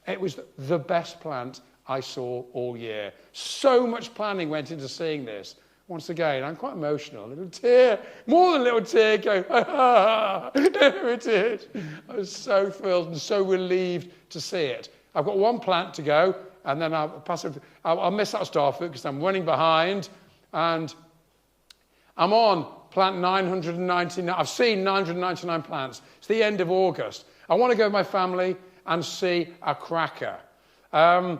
It was the best plant I saw all year. So much planning went into seeing this. Once again, I'm quite emotional. A little tear, more than a little tear, going, here it is. I was so thrilled and so relieved to see it. I've got one plant to go, and then I'll miss that starfruit because I'm running behind, and I'm on plant 999. I've seen 999 plants. It's the end of August. I want to go with my family and see a cracker. I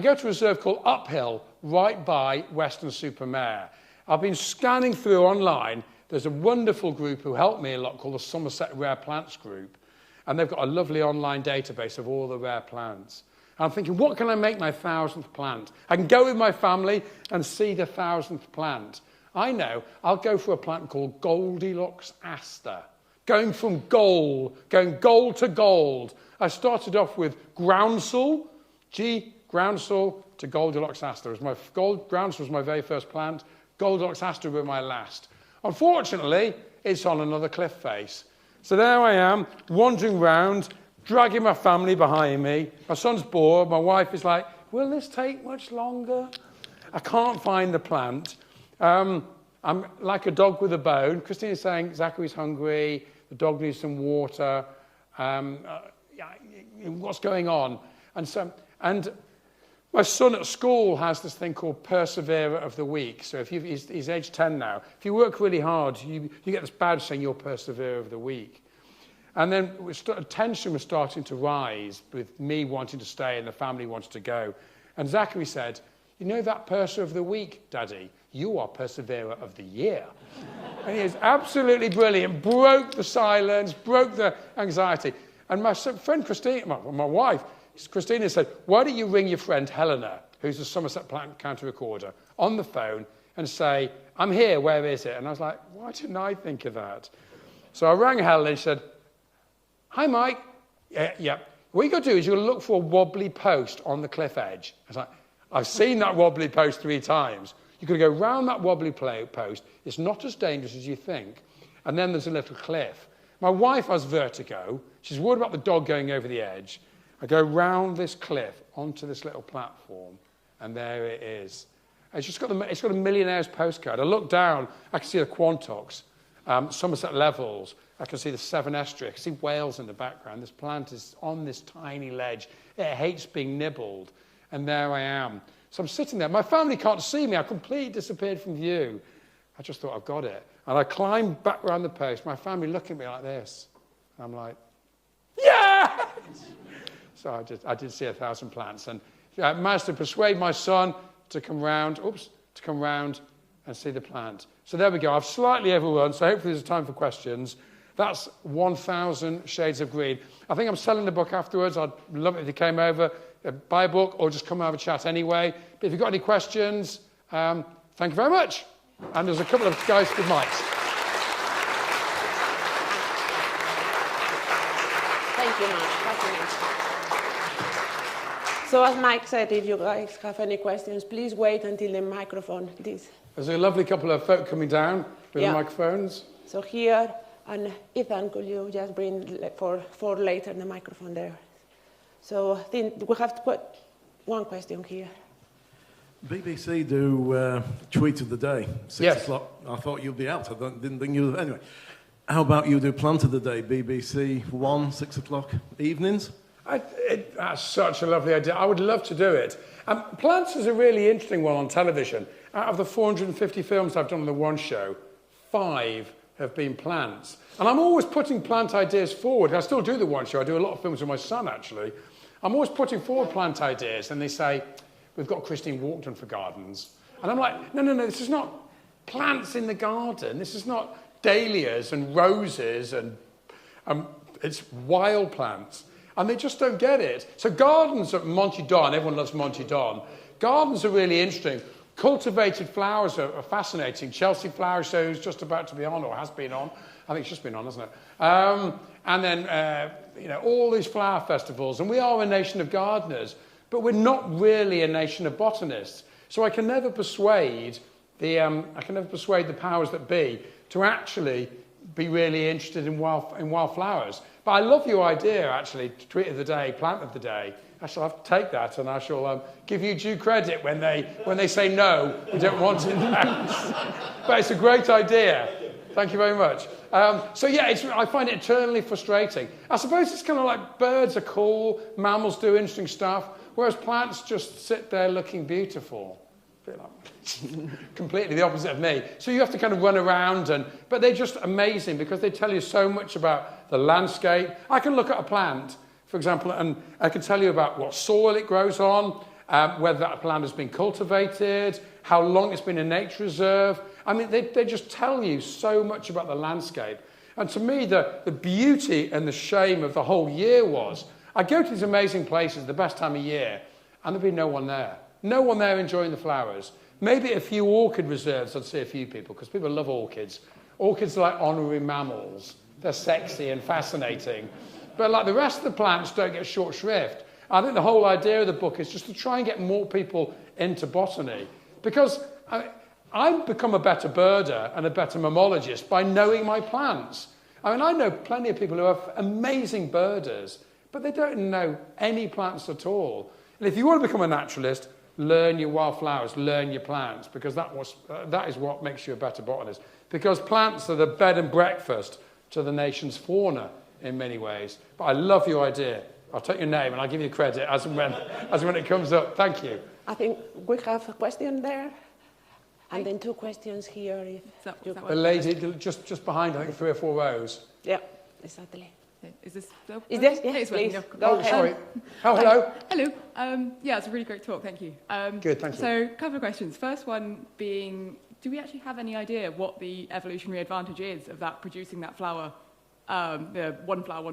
go to a reserve called Uphill, right by Weston-super-Mare. I've been scanning through online. There's a wonderful group who helped me a lot called the Somerset Rare Plants Group. And they've got a lovely online database of all the rare plants. And I'm thinking, what can I make my 1,000th plant? I can go with my family and see the 1,000th plant. I know, I'll go for a plant called Goldilocks aster. Going gold to gold. I started off with groundsel, groundsel to Goldilocks aster. Groundsel was my very first plant. Goldilocks aster were my last. Unfortunately, it's on another cliff face. So there I am, wandering round, dragging my family behind me. My son's bored. My wife is like, will this take much longer? I can't find the plant. I'm like a dog with a bone. Christina's saying Zachary's hungry, the dog needs some water. What's going on? And my son at school has this thing called Perseverer of the Week. So he's age 10 now. If you work really hard, you get this badge saying you're Perseverer of the Week. And then tension was starting to rise with me wanting to stay and the family wanted to go. And Zachary said, you know that Perseverer of the Week, Daddy? You are Perseverer of the Year. And he is absolutely brilliant, broke the silence, broke the anxiety. And my friend Christina, my wife, Christina said, why don't you ring your friend Helena, who's a Somerset Plant counter recorder, on the phone and say, I'm here, where is it? And I was like, why didn't I think of that? So I rang Helen and she said, hi, Mike. Yeah. What you got to do is you've got to look for a wobbly post on the cliff edge. I was like, I've seen that wobbly post 3 times. You've got to go round that wobbly post. It's not as dangerous as you think. And then there's a little cliff. My wife has vertigo. She's worried about the dog going over the edge. I go round this cliff onto this little platform, and there it is. It's got a millionaire's postcard. I look down, I can see the Quantox, Somerset Levels. I can see the Severn Estuary. I can see Wales in the background. This plant is on this tiny ledge. It hates being nibbled. And there I am. So I'm sitting there. My family can't see me. I completely disappeared from view. I just thought, I've got it. And I climbed back around the post. My family look at me like this. And I'm like, yeah! So I did see 1,000 plants. And I managed to persuade my son to come round and see the plant. So there we go. I've slightly overrun, so hopefully there's time for questions. That's 1,000 Shades of Green. I think I'm selling the book afterwards. I'd love it if you came over, buy a book, or just come and have a chat anyway. But if you've got any questions, thank you very much. And there's a couple of guys with mics. Thank you, Mike. So as Mike said, if you guys have any questions, please wait until the microphone is. There's a lovely couple of folk coming down with the microphones. So here, and Ethan, could you just bring for later the microphone there? So I think we have one question here. BBC do tweet of the day, 6 o'clock. I thought you'd be out. I didn't think you. Anyway, how about you do plant of the day, BBC 1, 6 o'clock evenings? That's such a lovely idea. I would love to do it. Plants is a really interesting one on television. Out of the 450 films I've done on the One Show, 5 have been plants. And I'm always putting plant ideas forward. I still do the One Show. I do a lot of films with my son, actually. I'm always putting forward plant ideas, and they say, we've got Christine Walkden for gardens. And I'm like, no, this is not plants in the garden. This is not dahlias and roses, and it's wild plants. And they just don't get it. So gardens at Monty Don, everyone loves Monty Don. Gardens are really interesting. Cultivated flowers are fascinating. Chelsea Flower Show is just about to be on, or has been on. I think it's just been on, hasn't it? And then, all these flower festivals. And we are a nation of gardeners, but we're not really a nation of botanists. So I can never persuade the powers that be to actually be really interested in wildflowers. But I love your idea, actually, tweet of the day, plant of the day. I shall have to take that, and I shall give you due credit when they say no, we don't want it. But it's a great idea. Thank you very much. I find it eternally frustrating. I suppose it's kind of like birds are cool, mammals do interesting stuff, whereas plants just sit there looking beautiful. Completely the opposite of me. So you have to kind of run around, but they're just amazing because they tell you so much about the landscape. I can look at a plant, for example, and I can tell you about what soil it grows on, whether that plant has been cultivated, how long it's been in a nature reserve. I mean, they just tell you so much about the landscape. And to me, the beauty and the shame of the whole year was, I go to these amazing places, the best time of year, and there'd be no one there. No one there enjoying the flowers. Maybe a few orchid reserves, I'd see a few people, because people love orchids. Orchids are like honorary mammals. They're sexy and fascinating. But like the rest of the plants don't get short shrift. I think the whole idea of the book is just to try and get more people into botany. Because I've become a better birder and a better mammologist by knowing my plants. I mean, I know plenty of people who are amazing birders, but they don't know any plants at all. And if you want to become a naturalist, learn your wildflowers, learn your plants, because that is what makes you a better botanist. Because plants are the bed and breakfast to the nation's fauna in many ways. But I love your idea. I'll take your name and I'll give you credit as and when it comes up. Thank you. I think we have a question there, and then 2 questions here. The lady just behind, I think 3 or 4 rows. Yeah, exactly. Is this? Is this? Yes, please. Go ahead. Sorry. Oh, hello. Hello. It's a really great talk. Thank you. Good, thank you. So, a couple of questions. First one being, do we actually have any idea what the evolutionary advantage is of that producing that flower, the one flower?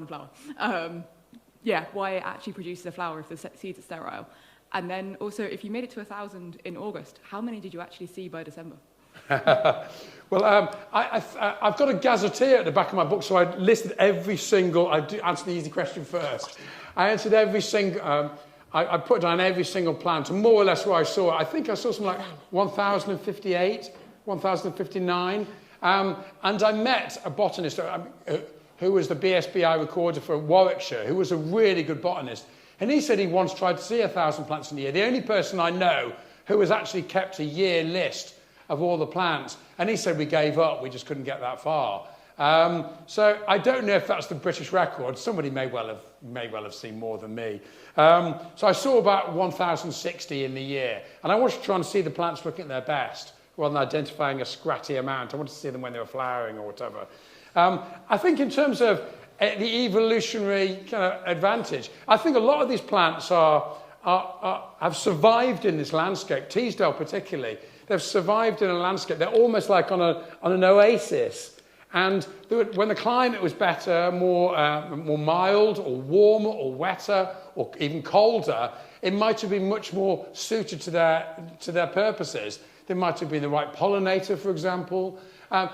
Why it actually produces a flower if the seeds are sterile? And then also, if you made it to 1,000 in August, how many did you actually see by December? Well, I've got a gazetteer at the back of my book, so I listed every single... I do answer the easy question first. I answered every single... I put down every single plant, and more or less where I saw it. I think I saw something like 1,058, 1,059. And I met a botanist who was the BSBI recorder for Warwickshire, who was a really good botanist. And he said he once tried to see 1,000 plants in a year. The only person I know who has actually kept a year list of all the plants. And he said we gave up, we just couldn't get that far. So I don't know if that's the British record. Somebody may well have seen more than me. So I saw about 1,060 in the year. And I wanted to try and see the plants looking at their best, rather than identifying a scratty amount. I wanted to see them when they were flowering or whatever. I think in terms of the evolutionary kind of advantage, I think a lot of these plants have survived in this landscape, Teesdale particularly. They've survived in a landscape. They're almost like on an oasis. And when the climate was better, more mild or warmer or wetter or even colder, it might have been much more suited to their purposes. There might have been the right pollinator, for example.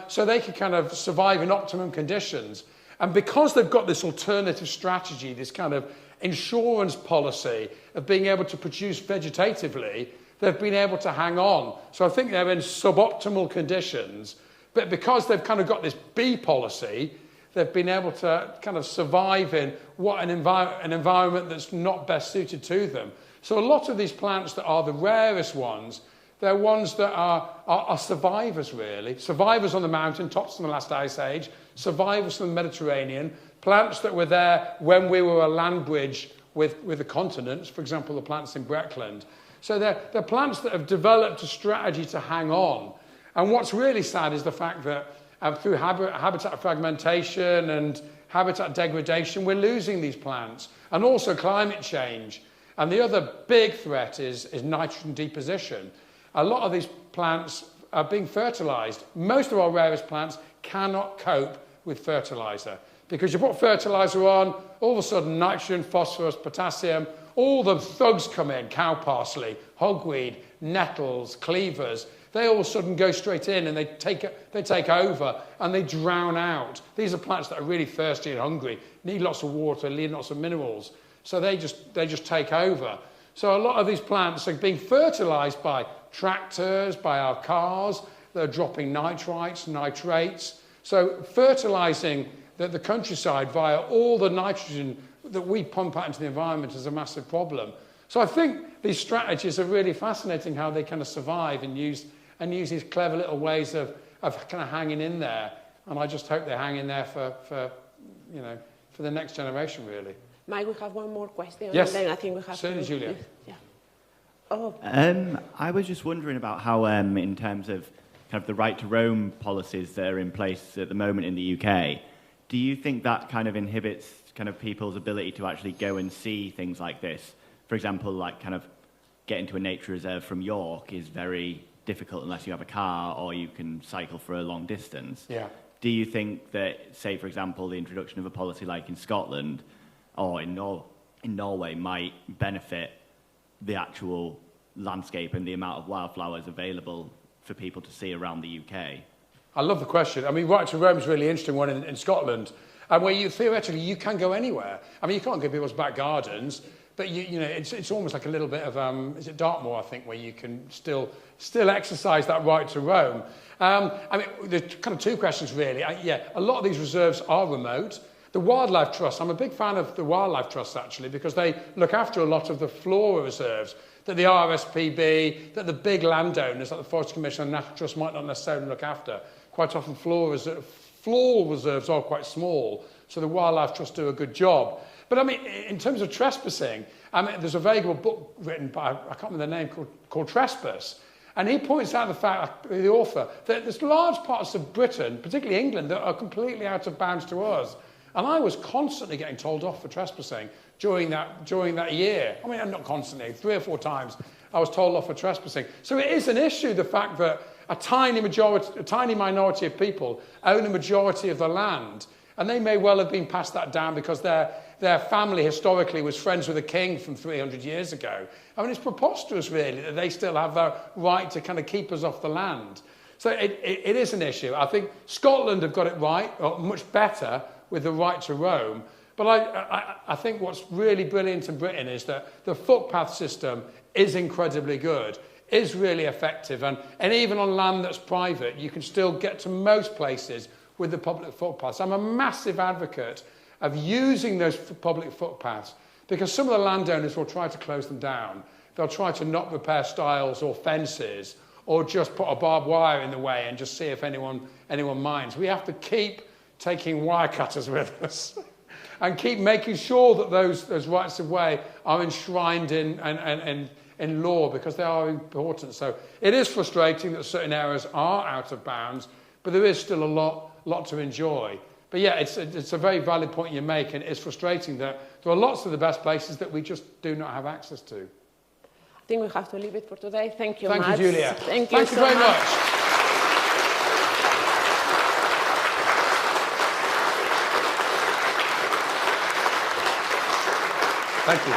So they could kind of survive in optimum conditions. And because they've got this alternative strategy, this kind of insurance policy of being able to produce vegetatively, they've been able to hang on. So I think they're in suboptimal conditions, but because they've kind of got this bee policy, they've been able to kind of survive in an environment that's not best suited to them. So a lot of these plants that are the rarest ones, they're ones that are survivors, really. Survivors on the mountaintops from the last ice age, survivors from the Mediterranean, plants that were there when we were a land bridge with the continents, for example, the plants in Breckland. So they're plants that have developed a strategy to hang on. And what's really sad is the fact that through habitat fragmentation and habitat degradation, we're losing these plants. And also climate change. And the other big threat is nitrogen deposition. A lot of these plants are being fertilised. Most of our rarest plants cannot cope with fertiliser. Because you put fertiliser on, all of a sudden nitrogen, phosphorus, potassium, all the thugs come in, cow parsley, hogweed, nettles, cleavers. They all of a sudden go straight in and they take over and they drown out. These are plants that are really thirsty and hungry, need lots of water, need lots of minerals. So they just take over. So a lot of these plants are being fertilised by tractors, by our cars. They're dropping nitrites, nitrates. So fertilising the countryside via all the nitrogen that we pump out into the environment is a massive problem. So I think these strategies are really fascinating, how they kind of survive and use these clever little ways of kind of hanging in there. And I just hope they hang in there for the next generation, really. Mike, we have one more question. Yes, and then I think we have certainly, Julia. Yeah. Oh. I was just wondering about how, in terms of kind of the right to roam policies that are in place at the moment in the UK, do you think that kind of inhibits kind of people's ability to actually go and see things like this? For example, like kind of getting to a nature reserve from York is very difficult unless you have a car or you can cycle for a long distance. Yeah. Do you think that, say, for example, the introduction of a policy like in Scotland or in Norway might benefit the actual landscape and the amount of wildflowers available for people to see around the UK? I love the question. I mean, right to roam is a really interesting one in Scotland, where you theoretically you can go anywhere. I mean, you can't go to people's back gardens, but you know, it's almost like a little bit of is it Dartmoor, I think, where you can still exercise that right to roam. I mean, there's kind of two questions really. A lot of these reserves are remote. The Wildlife Trust, I'm a big fan of the Wildlife Trust actually, because they look after a lot of the flora reserves that the RSPB, that the big landowners like the Forest Commission and National Trust might not necessarily look after. Quite often flora reserves are quite small, so the Wildlife Trust do a good job. But I mean, in terms of trespassing, I mean, there's a very good book written by, I can't remember the name, called Trespass. And he points out the fact, the author, that there's large parts of Britain, particularly England, that are completely out of bounds to us. And I was constantly getting told off for trespassing during that year. I mean, not constantly, 3 or 4 times I was told off for trespassing. So it is an issue, the fact that a tiny minority of people own a majority of the land. And they may well have been passed that down because their family historically was friends with a king from 300 years ago. I mean, it's preposterous, really, that they still have the right to kind of keep us off the land. So it is an issue. I think Scotland have got it right, or much better, with the right to roam. But I think what's really brilliant in Britain is that the footpath system is incredibly good, is really effective. And even on land that's private, you can still get to most places with the public footpaths. I'm a massive advocate of using those public footpaths because some of the landowners will try to close them down. They'll try to not repair stiles or fences or just put a barbed wire in the way and just see if anyone minds. We have to keep taking wire cutters with us and keep making sure that those rights of way are enshrined in law because they are important. So it is frustrating that certain areas are out of bounds, but there is still a lot to enjoy. But yeah, it's a very valid point you make, and it's frustrating that there are lots of the best places that we just do not have access to. I think we have to leave it for today. Thank you, Thank Matt. you, Julia. Thank you so very much. Thank you.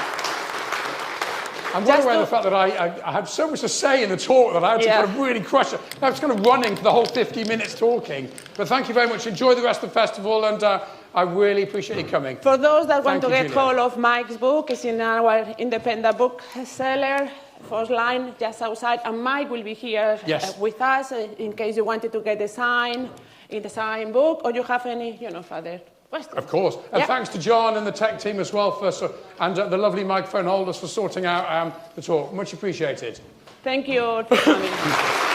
I'm well aware of the fact that I had so much to say in the talk that I had to kind of really crush it. I was kind of running for the whole 50 minutes talking. But thank you very much. Enjoy the rest of the festival, and I really appreciate you coming. For those that want to get Julia. hold of Mike's book, it's in our independent bookseller, first line, just outside. And Mike will be here with us in case you wanted to get the sign in the sign book, or you have any, further questions. Of course. And thanks to John and the tech team as well, and the lovely microphone holders for sorting out the talk. Much appreciated. Thank you for coming.